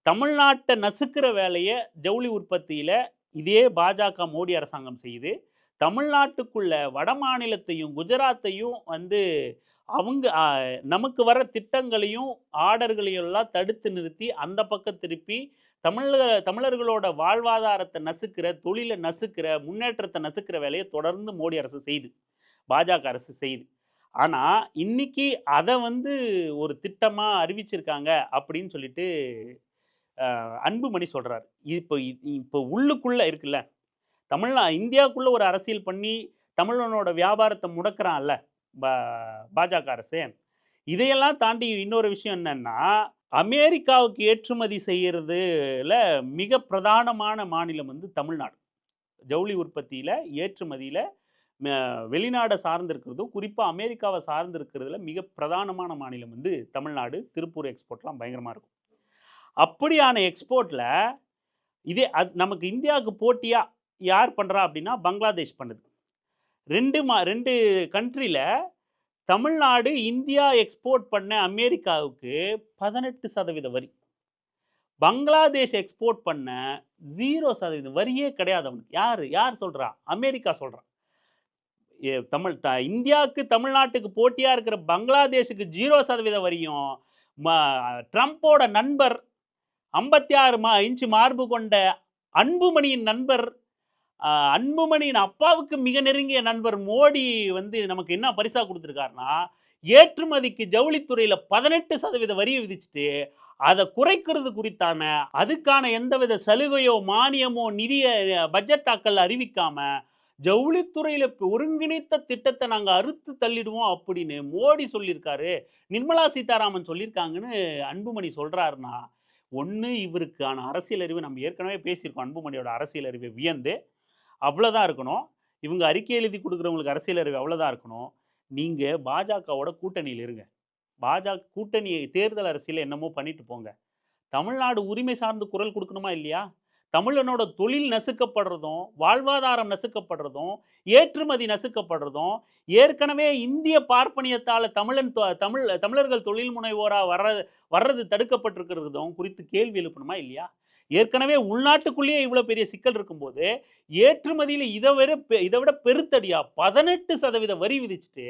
தமிழ்நாட்ட நசுக்கிற வேலைய ஜவுளி உற்பத்தியில இதே பாஜக மோடி அரசாங்கம் செய்யுது. தமிழ்நாட்டுக்குள்ள வடமாநிலத்தையும், குஜராத்தையும் வந்து அவங்க நமக்கு வர திட்டங்களையும், ஆர்டர்களையும் எல்லாம் தடுத்து நிறுத்தி, அந்த பக்கம் திருப்பி தமிழர்களோட வாழ்வாதாரத்தை நசுக்கிற, தொழில நசுக்கிற, முன்னேற்றத்தை நசுக்கிற வேலைய தொடர்ந்து மோடி அரசு செய்யுது. பாஜக அரசு செய்யுது. ஆனா, இன்னைக்கு அத வந்து ஒரு திட்டமா அறிவிச்சிருக்காங்க அப்படின்னு சொல்லிட்டு அன்புமணி சொல்றாரு. இப்போ இப்போ உள்ளுக்குள்ள இருக்குல்ல, இந்தியாவுக்குள்ள ஒரு அரசியல் பண்ணி தமிழனோட வியாபாரத்த முடக்குறான்ல ப பாஜக அரசு. இதையெல்லாம் தாண்டி இன்னொரு விஷயம் என்னன்னா, அமெரிக்காவுக்கு ஏற்றுமதி செய்யறதுல மிக பிரதானமான மாநிலம் வந்து தமிழ்நாடு. ஜவுளி உற்பத்தியில, ஏற்றுமதியில வெளிநாட சார்ந்து இருக்கிறதும், குறிப்பா அமெரிக்காவ சார்ந்து இருக்கிறதுல மிக பிரதானமான மாநிலம் வந்து தமிழ்நாடு. திருப்பூர் எக்ஸ்போர்ட்லாம் பயங்கரமா இருக்கும். அப்படியான எக்ஸ்போர்ட்ல இதே நமக்கு இந்தியாவுக்கு போட்டியா யார் பண்றா அப்படின்னா, பங்களாதேஷ் பண்ணுது. 2 கண்ட்ரில தமிழ்நாடு இந்தியா எக்ஸ்போர்ட் பண்ண அமெரிக்காவுக்கு 18% வரி. பங்களாதேஷ் எக்ஸ்போர்ட் பண்ண 0% வரியே கிடையாது அவனுக்கு. யார் சொல்றா? அமெரிக்கா சொல்றான். இந்தியாவுக்கு தமிழ்நாட்டுக்கு போட்டியா இருக்கிற பங்களாதேஷுக்கு 0% வரியும், ட்ரம்போட நண்பர் 56 இன்ச் மார்பு கொண்ட அன்புமணியின் நண்பர், அன்புமணியின் அப்பாவுக்கு மிக நெருங்கிய நண்பர் மோடி வந்து நமக்கு என்ன பரிசா கொடுத்துருக்காருன்னா, ஏற்றுமதிக்கு ஜவுளித்துறையில 18% வரியை விதிச்சுட்டு, அதை குறைக்கிறது குறித்தான அதுக்கான எந்தவித சலுகையோ, மானியமோ, நிதிய பட்ஜெட் தாக்கல் அறிவிக்காம, ஜவுளித்துறையில ஒருங்கிணைத்த திட்டத்தை நாங்க அறுத்து தள்ளிடுவோம் அப்படின்னு மோடி சொல்லியிருக்காரு. நிர்மலா சீதாராமன் சொல்லியிருக்காங்கன்னு அன்புமணி சொல்றாருன்னா, ஒண்ணு இவருக்கான அரசியல் அறிவு நம்ம ஏற்கனவே பேசியிருக்கோம். அன்புமணியோட அரசியல் அறிவை வியந்து அவ்வளோதான் இருக்கணும். இவங்க அறிக்கை எழுதி கொடுக்குறவங்களுக்கு அரசியல் அறிவு அவ்வளோதான் இருக்கணும். நீங்க பாஜகவோட கூட்டணியில இருங்க. பாஜக கூட்டணி தேர்தல் அரசியல் என்னமோ பண்ணிட்டு போங்க. தமிழ்நாடு உரிமை சார்ந்து குரல் கொடுக்கணுமா இல்லையா? தமிழனோட தொழில் நசுக்கப்படுறதும், வாழ்வாதாரம் நசுக்கப்படுறதும், ஏற்றுமதி நசுக்கப்படுறதும், ஏற்கனவே இந்திய பார்ப்பனியத்தால தமிழர்கள் தொழில் முனைவோரா வர்றது தடுக்கப்பட்டிருக்கிறதும் குறித்து கேள்வி எழுப்பணுமா இல்லையா? ஏற்கனவே உள்நாட்டுக்குள்ளேயே இவ்வளோ பெரிய சிக்கல் இருக்கும்போது, ஏற்றுமதியில இதை விட பெருத்தடியா 18% வரி விதிச்சுட்டு,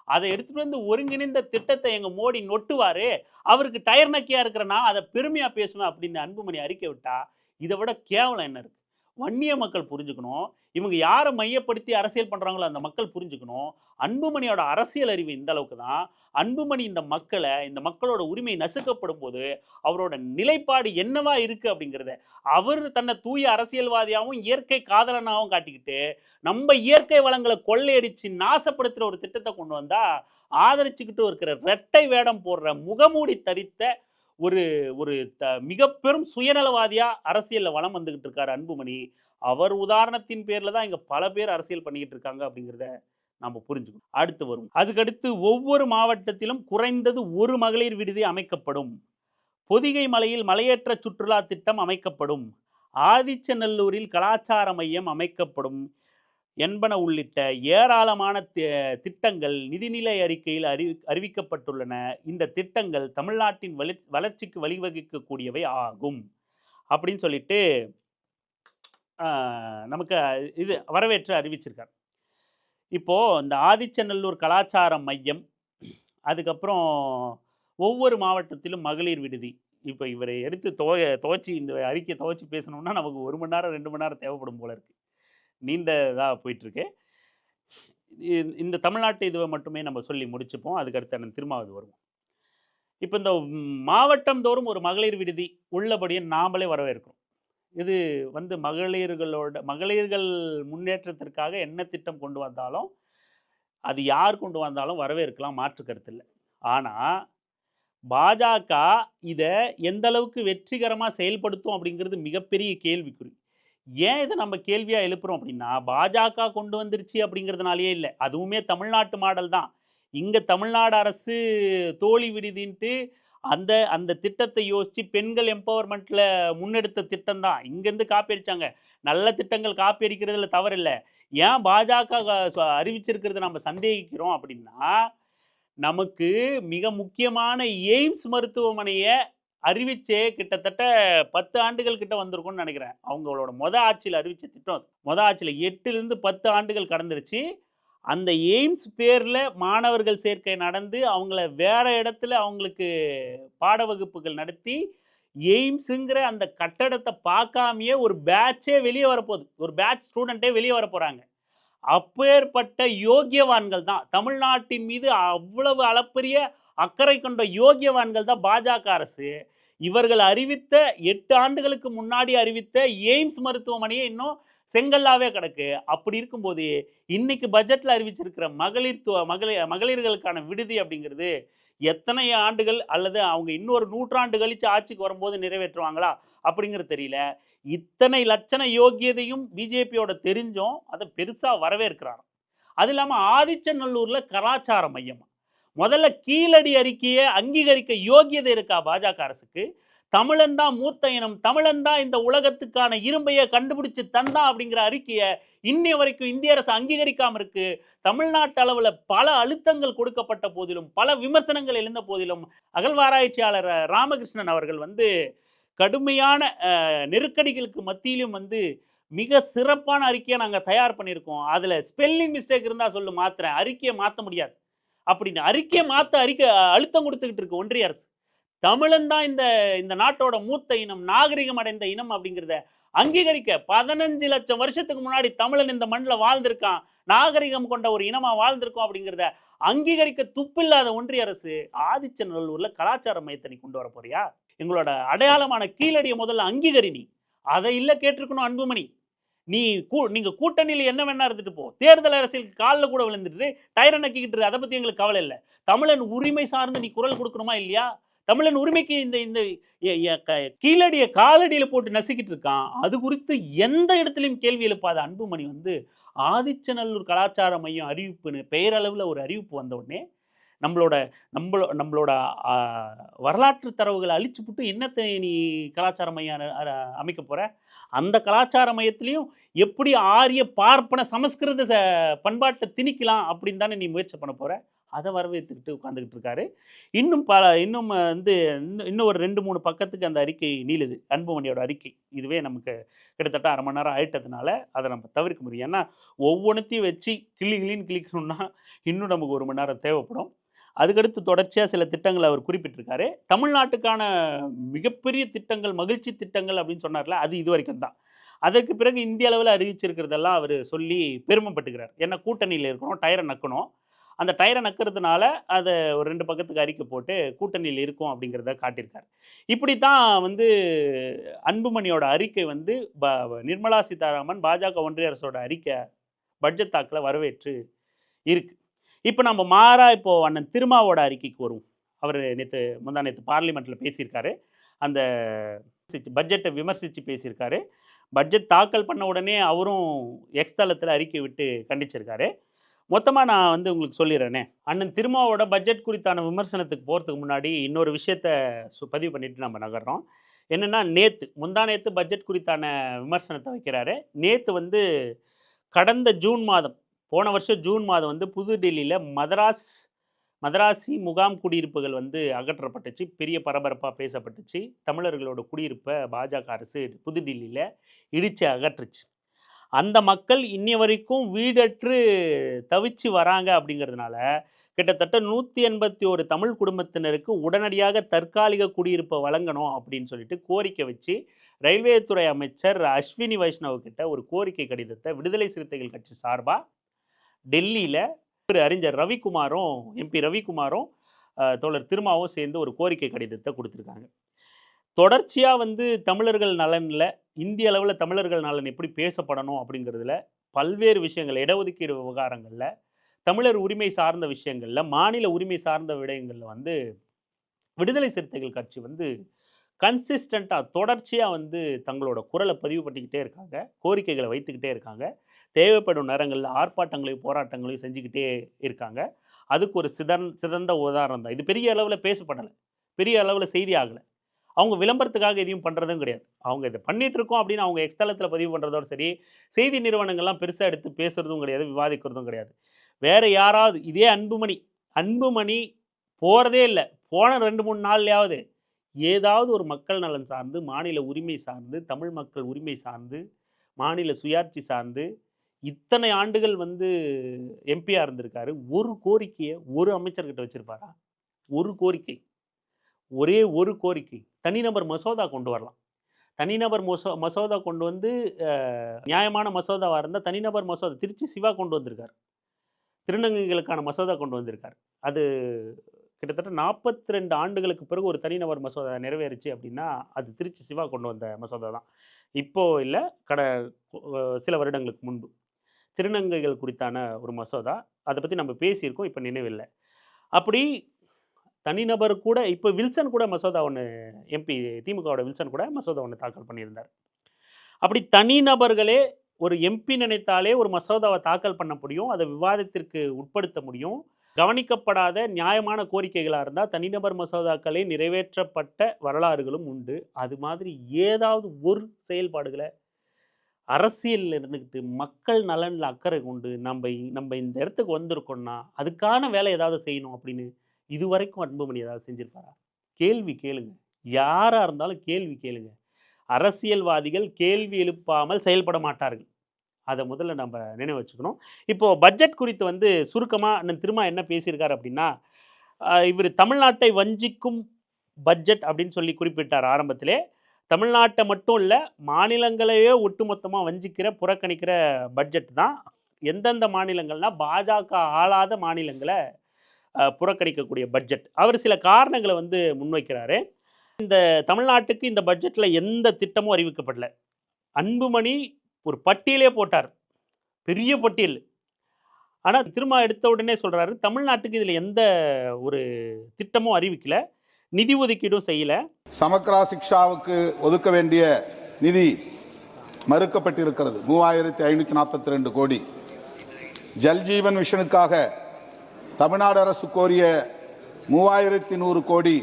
அதை எடுத்துட்டு வந்து ஒருங்கிணைந்த திட்டத்தை எங்க மோடி நொட்டுவாரு. அவருக்கு டயர் நக்கியா இருக்கிற நான் அதை பெருமையா பேசுவேன் அப்படின்னு அன்புமணி அறிக்கை விட்டா, இதை விட கேவலம் என்ன இருக்கு? வன்னிய மக்கள் புரிஞ்சுக்கணும். இவங்க யாரை மையப்படுத்தி அரசியல் பண்றாங்களோ அந்த மக்கள் புரிஞ்சுக்கணும். அன்புமணியோட அரசியல் அறிவு இந்த அளவுக்கு தான். அன்புமணி இந்த மக்களோட உரிமை நசுக்கப்படும் போது அவரோட நிலைப்பாடு என்னவா இருக்கு அப்படிங்கிறத அவர் தன்னை தூய அரசியல்வாதியாகவும் இயற்கை காதலனாகவும் காட்டிக்கிட்டு நம்ம இயற்கை வளங்களை கொள்ளையடிச்சு நாசப்படுத்துற ஒரு திட்டத்தை கொண்டு வந்தா ஆதரிச்சுக்கிட்டு இருக்கிற இரட்டை வேடம் போடுற முகமூடி தரித்த ஒரு ஒரு மிக பெரும் சுயநலவாதியா அரசியல்ல வலம் வந்துகிட்டு இருக்காரு அன்புமணி. அவர் உதாரணத்தின் பேர்ல தான் இங்க பல பேர் அரசியல் பண்ணிக்கிட்டு இருக்காங்க அப்படிங்கிறத நாம புரிஞ்சுக்கணும். அடுத்து வரும். அதுக்கடுத்து ஒவ்வொரு மாவட்டத்திலும் குறைந்தது ஒரு மகளிர் விடுதி அமைக்கப்படும். பொதிகை மலையில் மலையேற்ற சுற்றுலா திட்டம் அமைக்கப்படும். ஆதிச்சநல்லூரில் கலாச்சார மையம் அமைக்கப்படும் என்பன உள்ளிட்ட ஏராளமான திட்டங்கள் நிதிநிலை அறிக்கையில் அறிவிக்கப்பட்டுள்ளன. இந்த திட்டங்கள் தமிழ்நாட்டின் வளர்ச்சிக்கு வழிவகுக்கக்கூடியவை ஆகும் அப்படின்னு சொல்லிட்டு நமக்கு இது வரவேற்று அறிவிச்சிருக்கார். இப்போ இந்த ஆதிச்சநல்லூர் கலாச்சார மையம், அதுக்கப்புறம் ஒவ்வொரு மாவட்டத்திலும் மகளிர் விடுதி. இப்போ இவரை எடுத்து துவச்சி இந்த அறிக்கையை துவச்சி பேசணும்னா நமக்கு 1 மணி நேரம் 2 மணி நேரம் தேவைப்படும் போல இருக்கு. நீண்டதாக போயிட்டுருக்கு. இந்த தமிழ்நாட்டு இதுவை மட்டுமே நம்ம சொல்லி முடிச்சுப்போம். அதுக்கடுத்து திருமாவது வருவோம். இப்போ இந்த மாவட்டம் தோறும் ஒரு மகளிர் விடுதி உள்ளபடியே நாமளே வரவேற்கிறோம். இது வந்து மகளிர்கள் முன்னேற்றத்திற்காக என்ன திட்டம் கொண்டு வந்தாலும் அது யார் கொண்டு வந்தாலும் வரவேற்கலாம், மாற்று கருத்து இல்லை. ஆனால் பாஜக இதை எந்த அளவுக்கு வெற்றிகரமாக செயல்படுத்தும் அப்படிங்கிறது மிகப்பெரிய கேள்விக்குறி. ஏன் இதை நம்ம கேள்வியாக எழுப்புறோம் அப்படின்னா, பாஜக கொண்டு வந்துருச்சு அப்படிங்கிறதுனாலேயே இல்லை. அதுவுமே தமிழ்நாட்டு மாடல் தான். இங்கே தமிழ்நாடு அரசு தோழி விடுதின்ட்டு அந்த அந்த திட்டத்தை யோசித்து பெண்கள் எம்பவர்மெண்ட்டில் முன்னெடுத்த திட்டம் தான் இங்கேருந்து காப்பி அடித்தாங்க. நல்ல திட்டங்கள் காப்பி அடிக்கிறதுல தவறில்லை. ஏன் பாஜக அறிவிச்சிருக்கிறத நம்ம சந்தேகிக்கிறோம் அப்படின்னா, நமக்கு மிக முக்கியமான எய்ம்ஸ் மருத்துவமனையை அறிவிச்சே கிட்டத்தட்ட 10 ஆண்டுகள் கிட்ட வந்திருக்கும்னு நினைக்கிறேன். அவங்களோட ஆட்சியில் அறிவிச்ச திட்டம். ஆட்சியில் 8லிருந்து 10 ஆண்டுகள் கடந்துருச்சு. அந்த எய்ம்ஸ் பேரில் மாணவர்கள் சேர்க்கை நடந்து அவங்கள வேற இடத்துல அவங்களுக்கு பாட வகுப்புகள் நடத்தி எய்ம்ஸுங்கிற அந்த கட்டடத்தை பார்க்காமையே ஒரு பேட்சே வெளியே வரப்போகுது. ஒரு பேட்ச் ஸ்டூடெண்ட்டே வெளியே வர போகிறாங்க. அப்பேற்பட்ட யோக்கியவான்கள் தான் தமிழ்நாட்டின் மீது அவ்வளவு அளப்பரிய அக்கறை கொண்ட யோக்கியவான்கள் தான் பாஜக அரசு. இவர்கள் அறிவித்த 8 ஆண்டுகளுக்கு முன்னாடி அறிவித்த எய்ம்ஸ் மருத்துவமனையே இன்னும் செங்கல்லாவே கிடக்கு. அப்படி இருக்கும்போது, இன்னைக்கு பட்ஜெட்ல அறிவிச்சிருக்கிற மகளிர்களுக்கான விடுதி அப்படிங்கிறது, எத்தனை ஆண்டுகள் அல்லது அவங்க இன்னொரு 100 ஆண்டு கழிச்சு ஆட்சிக்கு வரும்போது நிறைவேற்றுவாங்களா? அப்படிங்கிறது தெரியல. இத்தனை லட்சண யோக்கியதையும் பிஜேபியோட தெரிஞ்சும், அத பெருசா வரவேற்கிறாராம். அது இல்லாம ஆதிச்சநல்லூர்ல கலாச்சார மையம். முதல்ல கீழடி அறிக்கையை அங்கீகரிக்க யோகியதை இருக்கா பாஜக அரசுக்கு? தமிழன் தான் மூத்த இனம், தமிழன் தான் இந்த உலகத்துக்கான இரும்பையை கண்டுபிடிச்சு தந்தான் அப்படிங்கிற அறிக்கையை இன்னைய வரைக்கும் இந்திய அரசு அங்கீகரிக்காம இருக்கு. தமிழ்நாட்டு அளவுல பல அழுத்தங்கள் கொடுக்கப்பட்ட போதிலும், பல விமர்சனங்கள் எழுந்த போதிலும், அகழ்வாராய்ச்சியாளர் ராமகிருஷ்ணன் அவர்கள் வந்து கடுமையான நெருக்கடிகளுக்கு மத்தியிலும் வந்து மிக சிறப்பான அறிக்கையை நாங்க தயார் பண்ணியிருக்கோம். அதுல ஸ்பெல்லிங் மிஸ்டேக் இருந்தா சொல்லு மாத்துறேன். அறிக்கையை மாத்த முடியாது. அப்படின்னு அறிக்கையை மாத்த அழுத்தம் கொடுத்துக்கிட்டு இருக்கு ஒன்றிய அரசு. தமிழன் தான் இந்த இந்த நாட்டோட மூத்த இனம், நாகரிகம் அடைந்த இனம் அப்படிங்கிறத அங்கீகரிக்க 15 லட்சம் வருஷத்துக்கு முன்னாடி தமிழன் இந்த மண்ணில் வாழ்ந்திருக்கான், நாகரிகம் கொண்ட ஒரு இனமா வாழ்ந்திருக்கோம் அப்படிங்கிறத அங்கீகரிக்க துப்பில்லாத ஒன்றிய அரசு ஆதிச்சநல்லூர்ல கலாச்சார மையத்தை நீ கொண்டு வர போறியா? எங்களோட அடையாளமான கீழடியை முதல்ல அங்கீகரி நீ. அதை இல்ல கேட்டிருக்கணும் அன்புமணி. நீங்க கூட்டணியில என்ன வேணா இருந்துட்டு போ. தேர்தல் அரசியலுக்கு காலில் கூட விழுந்துட்டு டயரை நக்கிக்கிட்டு இரு. அதை பத்தி எங்களுக்கு கவலை இல்லை. தமிழன் உரிமை சார்ந்து நீ குரல் கொடுக்கணுமா இல்லையா? தமிழன் உரிமைக்கு இந்த இந்த கீழடிய காலடியில போட்டு நசுக்கிட்டு இருக்கான். அது குறித்து எந்த இடத்துலையும் கேள்வி எழுப்பாத அன்புமணி வந்து ஆதிச்சநல்லூர் கலாச்சார மையம் அறிவிப்புன்னு பெயரளவில் ஒரு அறிவிப்பு வந்த உடனே நம்மளோட நம்மளோட வரலாற்று தரவுகளை அழிச்சு போட்டு என்னத்தை நீ கலாச்சார மையம் அமைக்க போற? அந்த கலாச்சார மையத்திலையும் எப்படி ஆரிய பார்ப்பன சமஸ்கிருத பண்பாட்டை திணிக்கலாம் அப்படின்னு தானே நீ முயற்சி பண்ண போற? அதை வரவேற்றுக்கிட்டு உட்காந்துக்கிட்டு இருக்காரு. இன்னும் வந்து இன்னும் ஒரு 2-3 பக்கத்துக்கு அந்த அறிக்கை நீளுது, அன்புமணியோட அறிக்கை. இதுவே நமக்கு கிட்டத்தட்ட 1/2 மணி நேரம் ஆயிட்டதுனால அதை நம்ம தவிர்க்க முடியும். ஏன்னா ஒவ்வொன்றத்தையும் வச்சு கிளின்னு கிளிக்கணும்னா இன்னும் நமக்கு 1 மணி நேரம் தேவைப்படும். அதுக்கடுத்து தொடர்ச்சியாக சில திட்டங்களை அவர் குறிப்பிட்டிருக்காரு. தமிழ்நாட்டுக்கான மிகப்பெரிய திட்டங்கள், மகிழ்ச்சி திட்டங்கள் அப்படின்னு சொன்னார்ல, அது இது வரைக்கும் தான். அதற்கு பிறகு இந்திய அளவில் அறிவிச்சிருக்கிறதெல்லாம் அவர் சொல்லி பெருமைப்பட்டுக்கிறார். ஏன்னா கூட்டணியில் இருக்கணும், டயரை நக்கணும். அந்த டயரை நக்கிறதுனால அதை ஒரு 2 பக்கத்துக்கு அறிக்கை போட்டு கூட்டணியில் இருக்கும் அப்படிங்கிறத காட்டியிருக்கார். இப்படி தான் வந்து அன்புமணியோட அறிக்கை வந்து நிர்மலா சீதாராமன் பாஜக ஒன்றிய அரசோட அறிக்கை பட்ஜெட் தாக்கில் வரவேற்று இருக்கு. இப்போ நம்ம இப்போ அண்ணன் திருமாவோட அறிக்கைக்கு வருவோம். அவர் முந்தா நேற்று பார்லிமெண்ட்டில் பேசியிருக்காரு. அந்த பட்ஜெட்டை விமர்சித்து பேசியிருக்காரு. பட்ஜெட் தாக்கல் பண்ண உடனே அவரும் எக்ஸ் தளத்தில் அறிக்கை விட்டு கண்டிச்சிருக்காரு. மொத்தமாக நான் வந்து உங்களுக்கு சொல்லிடுறேனே, அண்ணன் திருமாவோட பட்ஜெட் குறித்தான விமர்சனத்துக்கு போகிறதுக்கு முன்னாடி இன்னொரு விஷயத்தை பதிவு பண்ணிட்டு நம்ம நகர்றோம். என்னென்னா முந்தா நேற்று பட்ஜெட் குறித்தான விமர்சனத்தை வைக்கிறாரு. நேற்று வந்து கடந்த ஜூன் மாதம், போன வருஷம் ஜூன் மாதம் வந்து புதுடெல்லியில் மதராசி முகாம் குடியிருப்புகள் வந்து அகற்றப்பட்டுச்சு. பெரிய பரபரப்பாக பேசப்பட்டுச்சு. தமிழர்களோட குடியிருப்பை பாஜக அரசு புதுடெல்லியில் இடித்து அகற்றுச்சு. அந்த மக்கள் இன்னிய வரைக்கும் வீடற்று தவிச்சு வராங்க. அப்படிங்கிறதுனால கிட்டத்தட்ட 181 தமிழ் குடும்பத்தினருக்கு உடனடியாக தற்காலிக குடியிருப்பை வழங்கணும் அப்படின்னு சொல்லிட்டு கோரிக்கை வச்சு ரயில்வே துறை அமைச்சர் அஸ்வினி வைஷ்ணவ் கிட்ட ஒரு கோரிக்கை கடிதத்தை விடுதலை சிறுத்தைகள் கட்சி சார்பாக டெல்லியில் அறிஞர் ரவிக்குமாரும் எம்பி ரவிக்குமாரும் தோழர் திருமாவும் சேர்ந்து ஒரு கோரிக்கை கடிதத்தை கொடுத்துருக்காங்க. தொடர்ச்சியாக வந்து தமிழர்கள் நலனில், இந்திய அளவில் தமிழர்கள் நலன் எப்படி பேசப்படணும் அப்படிங்கிறதுல பல்வேறு விஷயங்கள், இடஒதுக்கீடு விவகாரங்களில், தமிழர் உரிமை சார்ந்த விஷயங்களில், மாநில உரிமை சார்ந்த விடயங்களில் வந்து விடுதலை சிறுத்தைகள் கட்சி வந்து கன்சிஸ்டண்ட்டாக தொடர்ச்சியாக வந்து தங்களோட குரலை பதிவு பண்ணிக்கிட்டே இருக்காங்க, கோரிக்கைகளை வைத்துக்கிட்டே இருக்காங்க. தேவைப்படும் நேரங்களில் ஆர்ப்பாட்டங்களையும் போராட்டங்களையும் செஞ்சுக்கிட்டே இருக்காங்க. அதுக்கு ஒரு சிறந்த உதாரணம் தான் இது. பெரிய அளவில் பேசப்படலை, பெரிய அளவில் செய்தி ஆகலை. அவங்க விளம்பரத்துக்காக எதையும் பண்ணுறதும் கிடையாது. அவங்க இதை பண்ணிகிட்டு இருக்கோம் அப்படின்னு அவங்க எக்ஸ்தலத்தில் பதிவு பண்ணுறதோடு சரி, செய்தி நிறுவனங்கள்லாம் பெருசாக எடுத்து பேசுகிறதும் கிடையாது, விவாதிக்கிறதும் கிடையாது. வேறு யாராவது இதே அன்புமணி போகிறதே இல்லை, போன 2-3 நாள்லையாவது ஏதாவது ஒரு மக்கள் நலன் சார்ந்து, மாநில உரிமை சார்ந்து, தமிழ் மக்கள் உரிமை சார்ந்து, மாநில சுயாட்சி சார்ந்து இத்தனை ஆண்டுகள் வந்து எம்பியாக இருந்திருக்காரு. ஒரு கோரிக்கையை ஒரு அமைச்சர்கிட்ட வச்சுருப்பாரா? ஒரு கோரிக்கை, ஒரே ஒரு கோரிக்கை. தனிநபர் மசோதா கொண்டு வரலாம். தனிநபர் மசோதா கொண்டு வந்து நியாயமான மசோதாவாக இருந்தால் தனிநபர் மசோதா திருச்சி சிவா கொண்டு வந்திருக்கார். திருநங்கைகளுக்கான மசோதா கொண்டு வந்திருக்கார். அது கிட்டத்தட்ட 42 ஆண்டுகளுக்கு பிறகு ஒரு தனிநபர் மசோதா நிறைவேறுச்சு அப்படின்னா, அது திருச்சி சிவா கொண்டு வந்த மசோதா தான். இப்போ இல்ல, சில வருடங்களுக்கு முன்பு. திருநங்கைகள் குறித்தான ஒரு மசோதா. அத பத்தி நம்ம பேசியிருக்கோம். இப்ப நினைவில்ல. அப்படி தனிநபர் கூட இப்ப வில்சன் கூட மசோதா ஒண்ணு எம்பி திமுகவோட வில்சன் கூட மசோதா ஒண்ணு தாக்கல் பண்ணியிருந்தார். அப்படி தனிநபர்களே ஒரு எம்பி நினைத்தாலே ஒரு மசோதாவை தாக்கல் பண்ண முடியும். அதை விவாதத்திற்கு உட்படுத்த முடியும். கவனிக்கப்படாத நியாயமான கோரிக்கைகளா இருந்தா தனிநபர் மசோதாக்களே நிறைவேற்றப்பட்ட வரலாறுகளும் உண்டு. அது மாதிரி ஏதாவது ஒரு செயல்பாடுகள அரசியல்ல இருந்துகிட்டு மக்கள் நலன்ல அக்கறை கொண்டு நம்ப இந்த இடத்துக்கு வந்திருக்கோம்னா, அதுக்கான வேலை ஏதாவது செய்யணும் அப்படின்னு இதுவரைக்கும் அன்புமணி ஏதாவது செஞ்சிருப்பாரா? கேள்வி கேளுங்க. யாரா இருந்தாலும் கேள்வி கேளுங்க. அரசியல்வாதிகள் கேள்வி எழுப்பாமல் செயல்பட மாட்டார்கள். அத முதல்ல நம்ப நினைவு வச்சுக்கணும். இப்போ பட்ஜெட் குறித்து வந்து சுருக்கமா அண்ணன் திருமா என்ன பேசியிருக்காரு அப்படின்னா, இவரு தமிழ்நாட்டை வஞ்சிக்கும் பட்ஜெட் அப்படின்னு சொல்லி குறிப்பிட்டார் ஆரம்பத்திலே. தமிழ்நாட்ட மட்டும் இல்ல, மாநிலங்களையே ஒட்டுமொத்தமா வஞ்சிக்கிற, புறக்கணிக்கிற பட்ஜெட் தான். எந்தெந்த மாநிலங்கள்னா, பாஜக ஆளாத மாநிலங்கள புறக்கணிக்கக்கூடிய பட்ஜெட். அவர் சில காரணங்கள வந்து முன்வைக்கிறாரு. தமிழ்நாட்டுக்கு இந்த பட்ஜெட்ல எந்த திட்டமும் அறிவிக்கப்படல. அன்புமணி ஒரு பட்டியலே போட்டார். பெரிய பட்டியல். ஆனா திரும்ப எடுத்த உடனே சொல்றாரு, தமிழ்நாட்டுக்கு இதுல எந்த ஒரு திட்டமும் அறிவிக்கல. நிதி ஒதுக்கீடும் செய்யல. சமக்ரா சிக்ஷாவுக்கு ஒதுக்க வேண்டிய நிதி மறுக்கப்பட்டிருக்கிறது. 3542 கோடி. ஜல்ஜீவன் மிஷனுக்காக தமிழ்நாடு அரசு கோரிய 3100 கோடி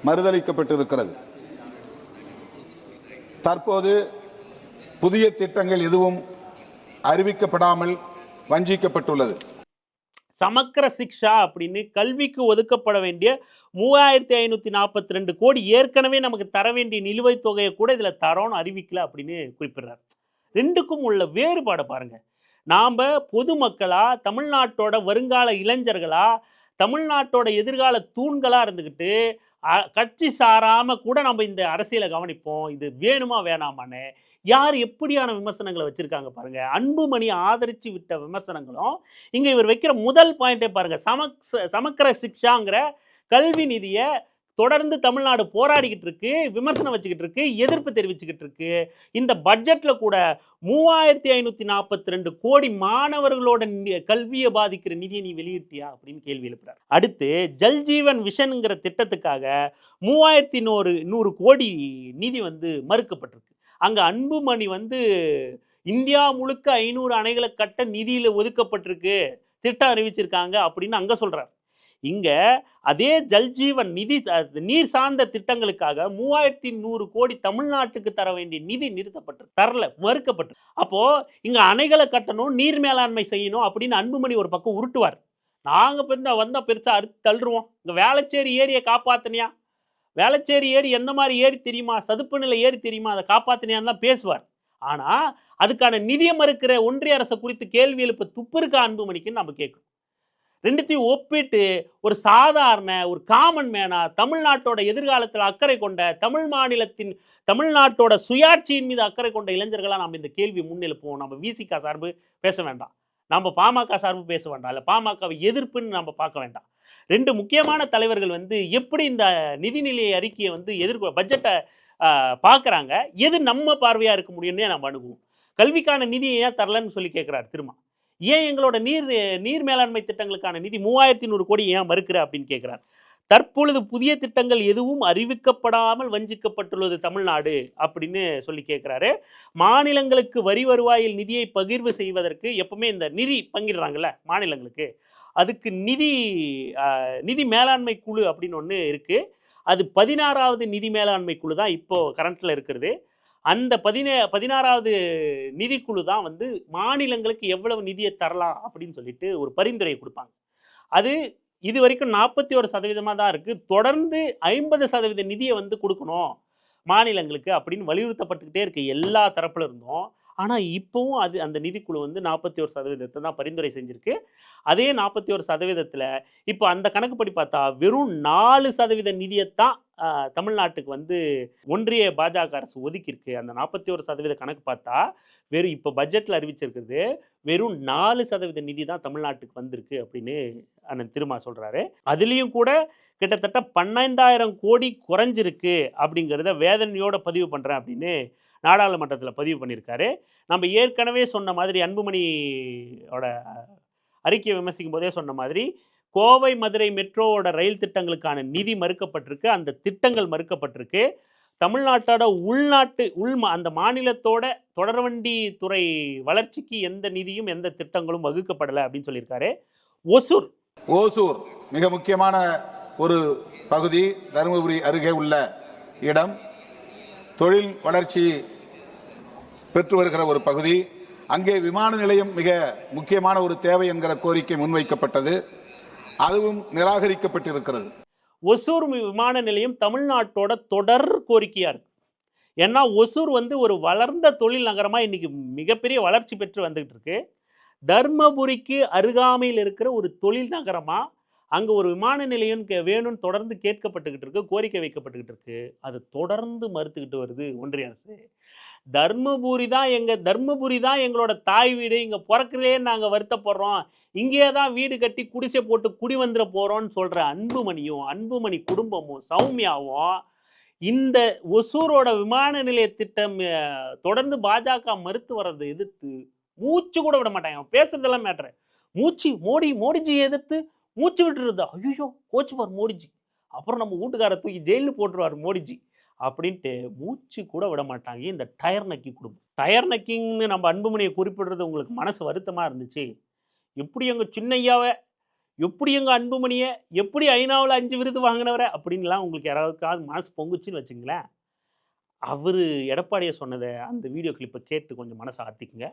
மறுதளிக்கப்பட்டிருக்கிறது. தற்போது புதிய திட்டங்கள் எதுவும் அறிவிக்கப்படாமல் வஞ்சிக்கப்பட்டுள்ளது. சமக்கர சிக்ஷா அப்படின்னு கல்விக்கு ஒதுக்கப்பட வேண்டிய 3542 கோடி ஏற்கனவே நமக்கு தர வேண்டிய நிலுவைத் தொகையை கூட இதுல தரோன்னு அறிவிக்கல அப்படின்னு குறிப்பிடுறார். ரெண்டுக்கும் உள்ள வேறுபாடு பாருங்க. நாம பொதுமக்களா, தமிழ்நாட்டோட வருங்கால இளைஞர்களா, தமிழ்நாட்டோட எதிர்கால தூண்களா இருந்துகிட்டு கட்சி சாராம கூட நம்ம இந்த அரசியலை கவனிப்போம். இது வேணுமா வேணாமான்னு யார் எப்படியான விமர்சனங்களை வச்சிருக்காங்க பாருங்க. அன்புமணி ஆதரிச்சு விட்ட விமர்சனங்களும் இங்க இவர் வைக்கிற முதல் பாயிண்டே பாருங்க. சமக்கர சிக்ஷாங்கிற கல்வி நிதியை தொடர்ந்து தமிழ்நாடு போராடிக்கிட்டு இருக்கு, விமர்சனம் வச்சுக்கிட்டு இருக்கு, எதிர்ப்பு தெரிவிச்சுக்கிட்டு இருக்கு. இந்த பட்ஜெட்ல கூட 3542 கோடி மாணவர்களோட கல்வியை பாதிக்கிற நிதியை நீ வெளியிட்டியா அப்படின்னு கேள்வி எழுப்புறாரு. அடுத்து ஜல்ஜீவன் விஷன்ங்கிற திட்டத்துக்காக 3100 கோடி நிதி வந்து மறுக்கப்பட்டிருக்கு. அங்க அன்புமணி வந்து இந்தியா முழுக்க 500 அணைகளை கட்ட நிதியில ஒதுக்கப்பட்டிருக்கு, திட்டம் அறிவிச்சிருக்காங்க அப்படின்னு அங்க சொல்றாரு. இங்க அதே ஜல்ஜீவன் நிதி நீர் சார்ந்த திட்டங்களுக்காக 3100 கோடி தமிழ்நாட்டுக்கு தர வேண்டிய நிதி தரல, மறுக்கப்பட்டு. அப்போ இங்க அணைகளை கட்டணும், நீர் மேலாண்மை செய்யணும் அப்படின்னு அன்புமணி ஒரு பக்கம் உருட்டுவார். நாங்க வந்தா பெருசா அறுத்து தள்ளுருவோம். இங்க வேளச்சேரி ஏரியை காப்பாத்தினியா, வேளச்சேரி ஏரி எந்த மாதிரி ஏரி தெரியுமா, சதுப்பு நிலை ஏரி தெரியுமா, அதை காப்பாத்தினியான்னு பேசுவார். ஆனா அதுக்கான நிதியை மறுக்கிற ஒன்றிய அரசு குறித்து கேள்வி எழுப்ப துப்பு இருக்க அன்புமணிக்குன்னு நம்ம கேட்கிறோம். ரெண்டுத்தையும் ஒப்பிட்டு ஒரு சாதாரண ஒரு காமன் மேனா தமிழ்நாட்டோட எதிர்காலத்தில் அக்கறை கொண்ட தமிழ்நாட்டோட சுயாட்சியின் மீது அக்கறை கொண்ட இளைஞர்களாக நம்ம இந்த கேள்வி முன்னெழுப்போம். நம்ம விசிகா சார்பு பேச வேண்டாம், நம்ம பாமக சார்பு பேச வேண்டாம், இல்லை பாமகவை எதிர்ப்புன்னு நம்ம பார்க்க வேண்டாம். ரெண்டு முக்கியமான தலைவர்கள் வந்து எப்படி இந்த நிதிநிலை அறிக்கையை வந்து பட்ஜெட்டை பார்க்குறாங்க, எது நம்ம பார்வையாக இருக்க முடியும்னே நம்ம அணுகுவோம். கல்விக்கான நிதியை ஏன் தரலன்னு சொல்லி கேட்குறாரு திரும்ப. ஏன் எங்களோட நீர் மேலாண்மை திட்டங்களுக்கான நிதி 3100 கோடி ஏன் மறுக்கிற அப்படின்னு கேட்கிறார். தற்பொழுது புதிய திட்டங்கள் எதுவும் அறிவிக்கப்படாமல் வஞ்சிக்கப்பட்டுள்ளது தமிழ்நாடு அப்படின்னு சொல்லி கேட்கிறாரு. மாநிலங்களுக்கு வரி வருவாயில் நிதியை பகிர்வு செய்வதற்கு எப்பவுமே இந்த நிதி பங்கிடுறாங்கல்ல மாநிலங்களுக்கு, அதுக்கு நிதி மேலாண்மை குழு அப்படின்னு ஒன்று இருக்கு. அது 16வது நிதி மேலாண்மை குழு தான் இப்போ கரண்ட்ல இருக்கிறது. அந்த 16வது நிதிக்குழு தான் வந்து மாநிலங்களுக்கு எவ்வளவு நிதியை தரலாம் அப்படின்னு சொல்லிட்டு ஒரு பரிந்துரை கொடுப்பாங்க. அது இது வரைக்கும் 41% தான் இருக்கு. தொடர்ந்து 50% நிதியை வந்து கொடுக்கணும் மாநிலங்களுக்கு அப்படின்னு வலியுறுத்தப்பட்டுக்கிட்டே இருக்கு எல்லா தரப்புல இருந்தும். ஆனா இப்பவும் அந்த நிதிக்குழு வந்து 41% தான் பரிந்துரை செஞ்சிருக்கு. அதே 41%த்துல இப்போ அந்த கணக்குப்படி பார்த்தா வெறும் 4% நிதியைத்தான் தமிழ்நாட்டுக்கு வந்து ஒன்றிய பாஜக அரசு ஒதுக்கியிருக்கு. அந்த 41% கணக்கு பார்த்தா, வெறும் இப்போ பட்ஜெட்டில் அறிவிச்சிருக்கிறது வெறும் 4% நிதி தான் தமிழ்நாட்டுக்கு வந்திருக்கு அப்படின்னு அண்ணன் திருமா சொல்கிறாரு. அதுலேயும் கூட கிட்டத்தட்ட 12,000 கோடி குறைஞ்சிருக்கு அப்படிங்கிறத வேதனையோட பதிவு பண்ணுறேன் அப்படின்னு நாடாளுமன்றத்தில் பதிவு பண்ணியிருக்காரு. நம்ம ஏற்கனவே சொன்ன மாதிரி அன்புமணியோட அறிக்கையை விமர்சிக்கும் போதே சொன்ன மாதிரி கோவை மதுரை மெட்ரோவோட ரயில் திட்டங்களுக்கான நிதி மறுக்கப்பட்டிருக்கு. அந்த திட்டங்கள் மறுக்கப்பட்டிருக்கு. தமிழ்நாட்டோட அந்த மாநிலத்தோட தொடர்வண்டி துறை வளர்ச்சிக்கு எந்த நிதியும் எந்த திட்டங்களும் வகுக்கப்படலை அப்படின்னு சொல்லியிருக்காரு. ஓசூர் மிக முக்கியமான ஒரு பகுதி, தருமபுரி அருகே உள்ள இடம், தொழில் வளர்ச்சி பெற்று வருகிற ஒரு பகுதி. அங்கே விமான நிலையம் மிக முக்கியமான ஒரு தேவை என்கிற கோரிக்கை முன்வைக்கப்பட்டது. அதுவும் நிராகரிக்கப்பட்டிருக்கிறது. ஒசூர் விமான நிலையம் தமிழ்நாட்டோட தொடர் கோரிக்கையா இருக்கு. ஏன்னா ஒசூர் வந்து ஒரு வளர்ந்த தொழில் நகரமா இன்னைக்கு மிகப்பெரிய வளர்ச்சி பெற்று வந்துகிட்டு இருக்கு. தர்மபுரிக்கு அருகாமையில் இருக்கிற ஒரு தொழில் நகரமா அங்கே ஒரு விமான நிலையம் வேணும்னு தொடர்ந்து கேட்கப்பட்டுக்கிட்டு இருக்கு, கோரிக்கை வைக்கப்பட்டுக்கிட்டு இருக்கு. அது தொடர்ந்து மறுத்துக்கிட்டு வருது ஒன்றிய அரசு. தர்மபுரி தான் எங்களோட தாய் வீடு, இங்கே பிறக்கிறதே நாங்கள் வருத்தப்படுறோம், இங்கேயே தான் வீடு கட்டி குடிசை போட்டு குடி வந்துட போகிறோன்னு சொல்கிற அன்புமணி குடும்பமும் சௌமியாவும் இந்த ஒசூரோட விமான நிலைய திட்டம் தொடர்ந்து பாஜக மறுத்து வர்றதை எதிர்த்து மூச்சு கூட விட மாட்டாங்க. பேசுறதெல்லாம் மேட்ரு. மோடிஜி எதிர்த்து மூச்சு விட்டுருது. ஐயோ கோச்சு பார் மோடிஜி, அப்புறம் நம்ம வீட்டுக்கார தூக்கி ஜெயிலில் போட்டுருவார் மோடிஜி அப்படின்ட்டு மூச்சு கூட விட மாட்டாங்க இந்த டயர் நக்கி குடும்பம். டயர் நக்கிங்னு நம்ம அன்புமணியை குறிப்பிடுறது உங்களுக்கு மனசு வருத்தமாக இருந்துச்சு. எப்படி எங்கள் சின்னையாவை, எப்படி எங்கள் அன்புமணியை, எப்படி ஐநாவில் 5 விருது வாங்கினவரை அப்படின்லாம் உங்களுக்கு யாராவது மனசு பொங்குச்சுன்னு வச்சுங்களேன். அவர் எடப்பாடியை சொன்னதை அந்த வீடியோ கிளிப்பை கேட்டு கொஞ்சம் மனசை ஆற்றிக்குங்க.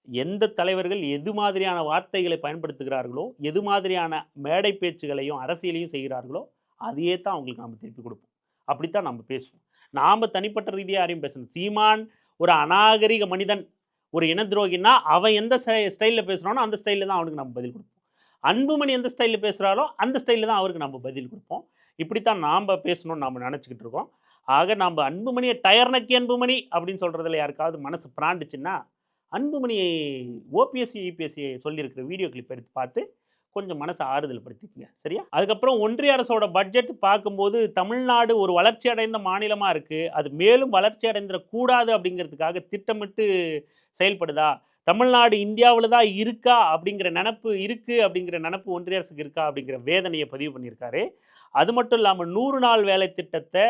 எந்த தலைவர்கள் எது மாதிரியான வார்த்தைகளை பயன்படுத்துகிறார்களோ, எது மாதிரியான மேடை பேச்சுகளையும் அரசியலையும் செய்கிறார்களோ அதையே தான் அவங்களுக்கு நம்ம திருப்பி கொடுப்போம். அப்படித்தான் நம்ம பேசுவோம். நாம் தனிப்பட்ட ரீதியாக யாரையும் பேசணும். சீமான் ஒரு அநாகரிக மனிதன், ஒரு இன துரோகின்னா அவன் எந்த ஸ்டைலில் பேசுகிறானோ அந்த ஸ்டைலில் தான் அவனுக்கு நம்ம பதில் கொடுப்போம். அன்புமணி எந்த ஸ்டைலில் பேசுகிறாரோ அந்த ஸ்டைலில் தான் அவருக்கு நம்ம பதில் கொடுப்போம். இப்படித்தான் நாம் பேசணும்னு நம்ம நினச்சிக்கிட்டு இருக்கோம். ஆக நம்ம அன்புமணியை டயர் நக்கி அன்புமணி அப்படின்னு சொல்கிறதுல யாருக்காவது மனசு பிராண்டுச்சுன்னா அன்புமணி ஓபிஎஸ்சி இபிஎஸ்சி சொல்லியிருக்கிற வீடியோ கிளிப் எடுத்து பார்த்து கொஞ்சம் மனசை ஆறுதல் படுத்திக்கங்க, சரியா? அதுக்கப்புறம் ஒன்றிய அரசோட பட்ஜெட் பார்க்கும்போது தமிழ்நாடு ஒரு வளர்ச்சி அடைந்த மாநிலமாக இருக்குது, அது மேலும் வளர்ச்சி அடைந்துடக்கூடாது அப்படிங்கிறதுக்காக திட்டமிட்டு செயல்படுதா, தமிழ்நாடு இந்தியாவில் தான் இருக்கா அப்படிங்கிற நினப்பு இருக்குது, அப்படிங்கிற நினப்பு ஒன்றிய அரசுக்கு இருக்கா அப்படிங்கிற வேதனையை பதிவு பண்ணியிருக்காரு. அது மட்டும் இல்லாமல் 100 நாள் வேலை திட்டத்தை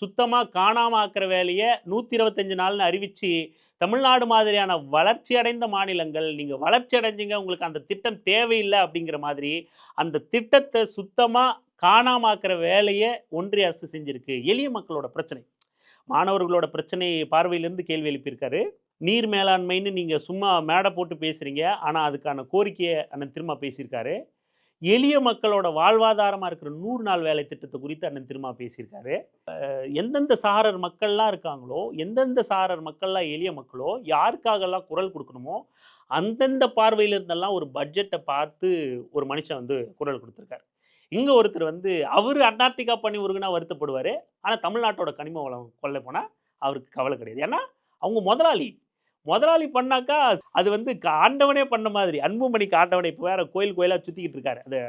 சுத்தமாக காணாமல் ஆக்கிற வேலையை 125 நாள்னு அறிவித்து தமிழ்நாடு மாதிரியான வளர்ச்சி அடைந்த மாநிலங்கள், நீங்கள் வளர்ச்சி அடைஞ்சிங்க, உங்களுக்கு அந்த திட்டம் தேவையில்லை அப்படிங்கிற மாதிரி அந்த திட்டத்தை சுத்தமாக காணாமாக்கிற வேலையை ஒன்றிய அரசு செஞ்சுருக்கு. எளிய மக்களோட பிரச்சனை, மாணவர்களோட பிரச்சனை பார்வையிலேருந்து கேள்வி எழுப்பியிருக்காரு. நீர் மேலாண்மைன்னு நீங்கள் சும்மா மேடை போட்டு பேசுகிறீங்க, ஆனால் அதுக்கான கோரிக்கையை அண்ணன் திருமா பேசியிருக்காரு. எளிய மக்களோட வாழ்வாதாரமாக இருக்கிற 100 நாள் வேலை திட்டத்தை குறித்து அண்ணன் திருமா பேசியிருக்காரு. எந்தெந்த சாரர் மக்கள்லாம் இருக்காங்களோ, எந்தெந்த சாரர் மக்கள்லாம் எளிய மக்களோ, யாருக்காகலாம் குரல் கொடுக்கணுமோ அந்தந்த பார்வையில் இருந்தெல்லாம் ஒரு பட்ஜெட்டை பார்த்து ஒரு மனுஷன் வந்து குரல் கொடுத்துருக்காரு. இங்கே ஒருத்தர் வந்து அவர் அண்டார்டிகா பண்ணி உருகுனா வருத்தப்படுவார், ஆனால் தமிழ்நாட்டோட கனிம வளம் கொள்ளை போனால் அவருக்கு கவலை கிடையாது. ஏன்னா அவங்க முதலாளி பண்ணாக்கா அது வந்து ஆண்டவனே பண்ண மாதிரி. அன்புமணிக்கு ஆண்டவனை இப்போ வேறு கோயிலாக சுற்றிக்கிட்டு இருக்காரு. அதை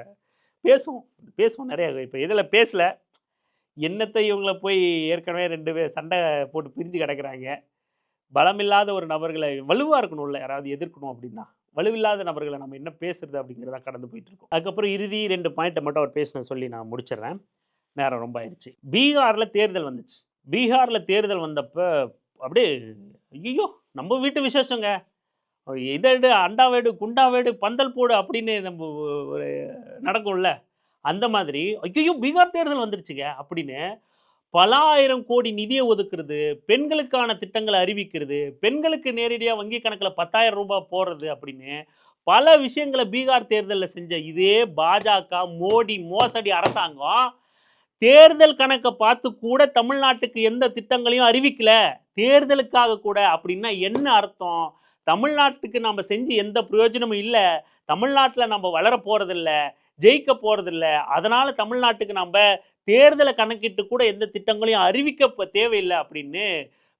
பேசுவோம் நிறைய. இப்போ இதில் பேசலை, என்னத்தை இவங்களை போய் ஏற்கனவே 2 பேர் சண்டை போட்டு பிரிஞ்சு கிடக்கிறாங்க. பலமில்லாத ஒரு நபர்களை வலுவாக இருக்கணும்ல, யாராவது எதிர்க்கணும் அப்படின்னா வலுவில்லாத நபர்களை நம்ம என்ன பேசுறது அப்படிங்கிறதா கடந்து போயிட்டுருக்கோம். அதுக்கப்புறம் இறுதி 2 பாயிண்ட்டை மட்டும் அவர் பேசின சொல்லி நான் முடிச்சிடுறேன், நேரம் ரொம்ப ஆயிடுச்சு. பீகாரில் தேர்தல் வந்துச்சு. பீகாரில் தேர்தல் வந்தப்போ அப்படியே ஐயோ நம்ம வீட்டு விசேஷங்க, இதடு அண்டாவேடு குண்டாவேடு பந்தல் போடு அப்படின்னு நம்ம ஒரு நடக்கும்ல, அந்த மாதிரி ஐயோ பீகார் தேர்தல் வந்துருச்சுங்க அப்படின்னு பல ஆயிரம் கோடி நிதியை ஒதுக்குறது, பெண்களுக்கான திட்டங்களை அறிவிக்கிறது, பெண்களுக்கு நேரடியாக வங்கி கணக்கில் 10,000 ரூபாய் போடுறது அப்படின்னு பல விஷயங்களை பீகார் தேர்தலில் செஞ்ச இதே பாஜக மோடி மோசடி அரசாங்கம் தேர்தல் கணக்கை பார்த்து கூட தமிழ்நாட்டுக்கு எந்த திட்டங்களையும் அறிவிக்கல, தேர்தலுக்காக கூட. அப்படின்னா என்ன அர்த்தம்? தமிழ்நாட்டுக்கு நம்ம செஞ்சு எந்த பிரயோஜனமும் இல்லை, தமிழ்நாட்டில் நம்ம வளர போகிறதில்ல, ஜெயிக்க போறதில்ல. அதனால தமிழ்நாட்டுக்கு நம்ம தேர்தலை கணக்கிட்டு கூட எந்த திட்டங்களையும் அறிவிக்க தேவையில்லை அப்படின்னு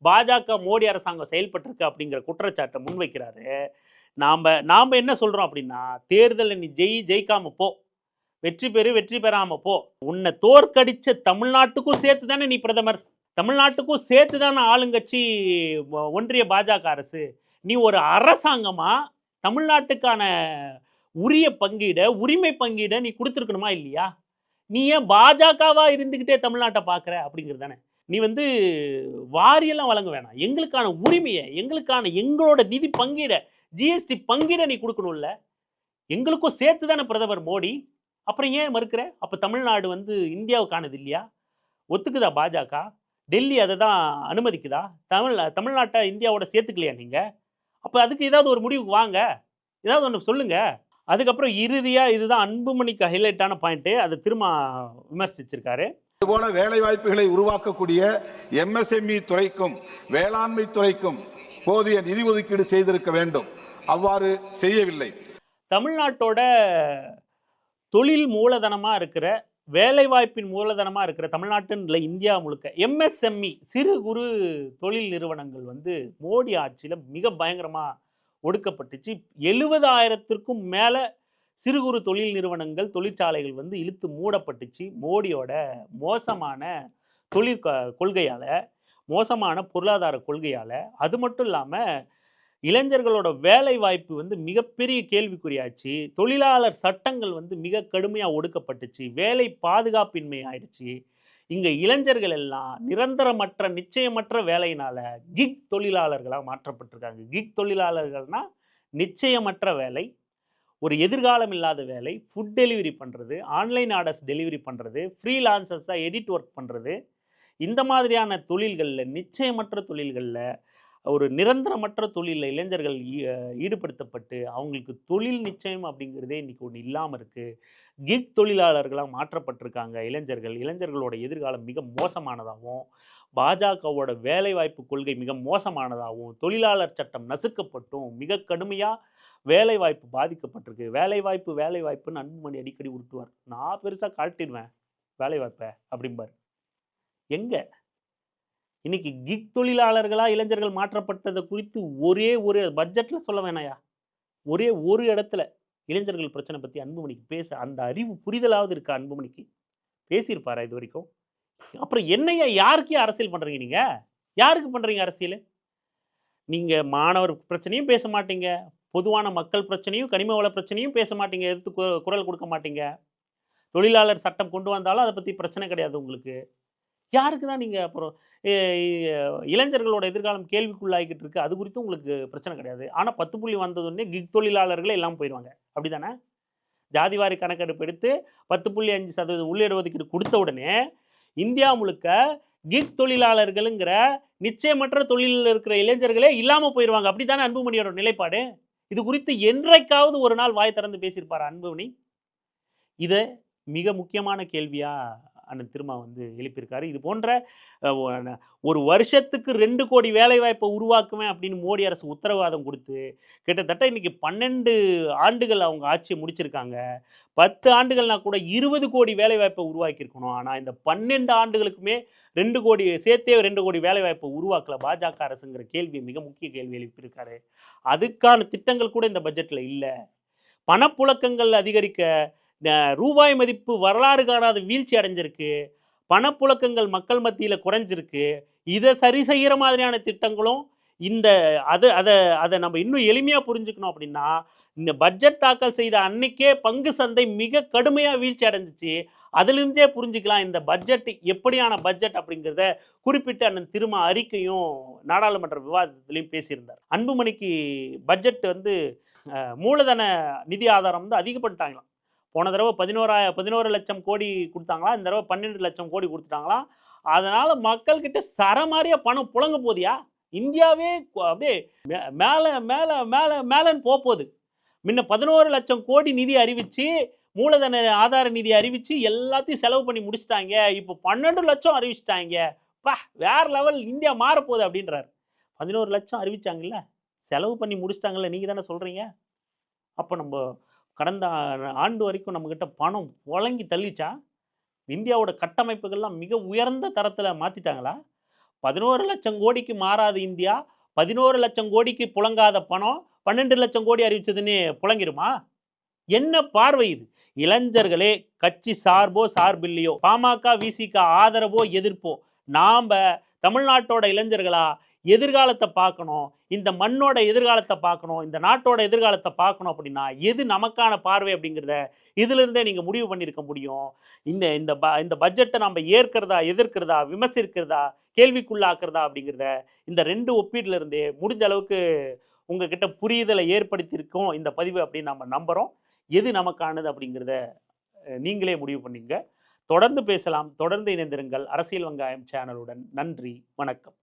பாஜக மோடி அரசாங்கம் செயல்பட்டிருக்கு அப்படிங்கிற குற்றச்சாட்டை முன்வைக்கிறாரு. நாம என்ன சொல்றோம் அப்படின்னா, தேர்தலை நீ ஜெயிக்காம போ, வெற்றி பெறு, வெற்றி பெறாம போ. உன்னை தோற்கடிச்ச தமிழ்நாட்டுக்கும் சேர்த்து தானே நீ பிரதமர், தமிழ்நாட்டுக்கும் சேர்த்து தானே ஆளுங்கட்சி ஒன்றிய பாஜக அரசு. நீ ஒரு அரசாங்கமா தமிழ்நாட்டுக்கான உரிய பங்கீட, உரிமை பங்கீட நீ கொடுத்துருக்கணுமா இல்லையா? நீ ஏன் பாஜகவா இருந்துகிட்டே தமிழ்நாட்டை பார்க்குற அப்படிங்கிறது தானே. நீ வாரியெல்லாம் வழங்க வேணாம், எங்களுக்கான உரிமையை, எங்களோட நிதி பங்கீட, ஜிஎஸ்டி பங்கீட நீ கொடுக்கணும்ல. எங்களுக்கும் சேர்த்து தானே பிரதமர் மோடி. அப்புறம் ஏன் மறுக்கிற? அப்போ தமிழ்நாடு இந்தியாவுக்கானது இல்லையா? ஒத்துக்குதா பாஜக? டெல்லி அதை தான் அனுமதிக்குதா? தமிழ்நாட்டை இந்தியாவோட சேர்த்துக்கலையா நீங்கள்? அப்போ அதுக்கு ஏதாவது ஒரு முடிவுக்கு வாங்க, ஏதாவது ஒன்று சொல்லுங்க. அதுக்கப்புறம் இறுதியாக இதுதான் அன்புமணிக்கு ஹைலைட்டான பாயிண்ட்டு, அதை திரும்ப விமர்சிச்சிருக்காரு. இதுபோல வேலை வாய்ப்புகளை உருவாக்கக்கூடிய எம்எஸ்எம்இ துறைக்கும் வேளாண்மை துறைக்கும் போதிய நிதி ஒதுக்கீடு செய்திருக்க வேண்டும். அவ்வாறு செய்யவில்லை. தமிழ்நாட்டோட தொழில் மூலதனமாக இருக்கிற, வேலைவாய்ப்பின் மூலதனமாக இருக்கிற தமிழ்நாட்டுன்னு இல்லை, இந்தியா முழுக்க எம்எஸ்எம்இ சிறு குறு தொழில் நிறுவனங்கள் மோடி ஆட்சியில் மிக பயங்கரமாக ஒடுக்கப்பட்டுச்சு. 70,000த்திற்கும் மேலே சிறு குறு தொழில் நிறுவனங்கள், தொழிற்சாலைகள் இழுத்து மூடப்பட்டுச்சு. மோடியோட மோசமான கொள்கையால், மோசமான பொருளாதார கொள்கையால். அது மட்டும் இல்லாமல் இளைஞர்களோட வேலை வாய்ப்பு மிகப்பெரிய கேள்விக்குறியாச்சு. தொழிலாளர் சட்டங்கள் மிக கடுமையாக ஒடுக்கப்பட்டுச்சு. வேலை பாதுகாப்பின்மை ஆயிடுச்சு. இங்கே இளைஞர்கள் எல்லாம் நிரந்தரமற்ற, நிச்சயமற்ற வேலையினால கிக் தொழிலாளர்களாக மாற்றப்பட்டிருக்காங்க. கிக் தொழிலாளர்கள்னா நிச்சயமற்ற வேலை, ஒரு எதிர்காலம் இல்லாத வேலை, ஃபுட் டெலிவரி பண்ணுறது, ஆன்லைன் ஆர்டர்ஸ் டெலிவரி பண்ணுறது, ஃப்ரீலான்சர்ஸாக எடிட் ஒர்க் பண்ணுறது, இந்த மாதிரியான தொழில்களில், நிச்சயமற்ற தொழில்களில், ஒரு நிரந்தரமற்ற தொழிலில் இளைஞர்கள் ஈடுபடுத்தப்பட்டு அவங்களுக்கு தொழில் நிச்சயம் அப்படிங்கிறதே இன்றைக்கி ஒன்று இல்லாமல் இருக்குது. கிக் தொழிலாளர்களாக மாற்றப்பட்டிருக்காங்க இளைஞர்களோட எதிர்காலம் மிக மோசமானதாகவும், பாஜகவோட வேலைவாய்ப்பு கொள்கை மிக மோசமானதாகவும், தொழிலாளர் சட்டம் நசுக்கப்பட்டும் மிக கடுமையாக வேலைவாய்ப்பு பாதிக்கப்பட்டிருக்கு. வேலைவாய்ப்புன்னு அன்புமணி அடிக்கடி உருட்டுவார். நான் பெருசாக காட்டிடுவேன் வேலைவாய்ப்பை அப்படிம்பார். எங்கே இன்னைக்கு கிக் தொழிலாளர்களாக இளைஞர்கள் மாற்றப்பட்டதை குறித்து ஒரே ஒரு பட்ஜெட்டில் சொல்ல வேணாயா, ஒரே ஒரு இடத்துல இளைஞர்கள் பிரச்சனை பற்றி அன்புமணிக்கு பேச அந்த அறிவு புரிதலாவது இருக்கா? அன்புமணிக்கு பேசியிருப்பாரா இது வரைக்கும்? அப்புறம் என்னையா, யாருக்கே அரசியல் பண்ணுறீங்க? நீங்கள் யாருக்கு பண்ணுறீங்க அரசியல்? நீங்கள் மாணவர் பிரச்சனையும் பேச மாட்டீங்க, பொதுவான மக்கள் பிரச்சனையும், கனிம வள பிரச்சனையும் பேச மாட்டீங்க, எதிர்த்து குரல் கொடுக்க மாட்டீங்க. தொழிலாளர் சட்டம் கொண்டு வந்தாலும் அதை பற்றி பிரச்சனை கிடையாது உங்களுக்கு. யாருக்கு தான் நீங்கள் அப்புறம் இளைஞர்களோட எதிர்காலம் கேள்விக்குள்ளாகிக்கிட்டு இருக்கு, அது குறித்து உங்களுக்கு பிரச்சனை கிடையாது. ஆனால் 10 புள்ளி வந்ததுன்னே கிக் தொழிலாளர்களே எல்லாம் போயிடுவாங்க, அப்படி தானே? ஜாதிவாரி கணக்கெடுப்பு எடுத்து 10.5% உள்ளிட ஒதுக்கீடு கொடுத்த உடனே இந்தியா முழுக்க கிக் தொழிலாளர்களுங்கிற நிச்சயமற்ற தொழிலில் இருக்கிற இளைஞர்களே இல்லாமல் போயிடுவாங்க, அப்படி தானே அன்புமணியோட நிலைப்பாடு? இது குறித்து என்றைக்காவது ஒரு நாள் வாய் திறந்து பேசியிருப்பார் அன்புமணி? இதை மிக முக்கியமான கேள்வியாக அண்ணன் திருமா எழுப்பியிருக்காரு. இது போன்ற ஒரு வருஷத்துக்கு 2 கோடி வேலைவாய்ப்பை உருவாக்குவேன் அப்படின்னு மோடி அரசு உத்தரவாதம் கொடுத்து கிட்டத்தட்ட இன்னைக்கு 12 ஆண்டுகள் அவங்க ஆட்சியை முடிச்சிருக்காங்க. 10 ஆண்டுகள்னா கூட 20 கோடி வேலைவாய்ப்பை உருவாக்கியிருக்கணும். ஆனால் இந்த 12 ஆண்டுகளுக்குமே 2 கோடி சேர்த்தே 2 கோடி வேலைவாய்ப்பை உருவாக்கல பாஜக அரசுங்கிற கேள்வி, மிக முக்கிய கேள்வி எழுப்பியிருக்காரு. அதுக்கான திட்டங்கள் கூட இந்த பட்ஜெட்டில் இல்லை. பணப்புழக்கங்கள் அதிகரிக்க, ரூபாய் மதிப்பு வரலாறு காணாத வீழ்ச்சி அடைஞ்சிருக்கு, பணப்புழக்கங்கள் மக்கள் மத்தியில் குறைஞ்சிருக்கு. இதை சரி செய்கிற மாதிரியான திட்டங்களும் அதை நம்ம இன்னும் எளிமையாக புரிஞ்சுக்கணும் அப்படின்னா, இந்த பட்ஜெட் தாக்கல் செய்த அன்னைக்கே பங்கு சந்தை மிக கடுமையாக வீழ்ச்சி அடைஞ்சிச்சு. அதிலிருந்தே புரிஞ்சுக்கலாம் இந்த பட்ஜெட் எப்படியான பட்ஜெட் அப்படிங்கிறத குறிப்பிட்டு அண்ணன் திருமா அறிக்கையும் நாடாளுமன்ற விவாதத்திலையும் பேசியிருந்தார். அன்புமணிக்கு பட்ஜெட் மூலதன நிதி ஆதாரம் அதிகப்பட்டாங்களாம். போன தடவை 11 லட்சம் கோடி கொடுத்தாங்களா, இந்த தடவை 12 லட்சம் கோடி கொடுத்துட்டாங்களா. அதனால் மக்கள்கிட்ட சரமாரியாக பணம் புழங்க போதியா? இந்தியாவே அப்படியே மேலே மேலே மேலே மேலேன்னு போகுது. முன்ன 11 லட்சம் கோடி நிதி அறிவித்து, மூலதன ஆதார நிதி அறிவித்து எல்லாத்தையும் செலவு பண்ணி முடிச்சிட்டாங்க. இப்போ 12 லட்சம் அறிவிச்சிட்டாங்க. வேறு லெவல், இந்தியா மாறப்போகுது அப்படின்றார். 11 லட்சம் அறிவிச்சாங்கல்ல, செலவு பண்ணி முடிச்சிட்டாங்கல்ல, நீங்கள் தானே சொல்கிறீங்க. அப்போ நம்ம கடந்த ஆண்டு வரைக்கும் நம்மக்கிட்ட பணம் புழங்கி தள்ளிச்சா? இந்தியாவோட கட்டமைப்புகள்லாம் மிக உயர்ந்த தரத்தில் மாற்றிட்டாங்களா? 11,00,000 கோடிக்கு மாறாத இந்தியா 11,00,000 கோடிக்கு புழங்காத பணம் 12,00,000 கோடி அறிவிச்சதுன்னு புழங்கிருமா? என்ன பார்வை இது? இளைஞர்களே, கட்சி சார்போ சார்பில்லையோ, பாமக விசிக ஆதரவோ எதிர்ப்போ, நாம தமிழ்நாட்டோட இளைஞர்களா எதிர்காலத்தை பார்க்கணும், இந்த மண்ணோட எதிர்காலத்தை பார்க்கணும், இந்த நாட்டோட எதிர்காலத்தை பார்க்கணும் அப்படின்னா எது நமக்கான பார்வை அப்படிங்கிறத இதிலிருந்தே நீங்க முடிவு பண்ணியிருக்க முடியும். இந்த இந்த இந்த பட்ஜெட்டை நம்ம ஏற்கிறதா, எதிர்க்கிறதா, விமர்சிக்கிறதா, கேள்விக்குள்ளாக்குறதா அப்படிங்கிறத இந்த 2 ஒப்பீடுல இருந்தே முடிஞ்ச அளவுக்கு உங்ககிட்ட புரிதலை ஏற்படுத்தியிருக்கோம் இந்த பதிவு அப்படின்னு நம்ம நம்புறோம். எது நமக்கானது அப்படிங்கிறத நீங்களே முடிவு பண்ணீங்க. தொடர்ந்து பேசலாம், தொடர்ந்து இணைந்திருங்கள் அரசியல் வெங்காயம் சேனலுடன். நன்றி, வணக்கம்.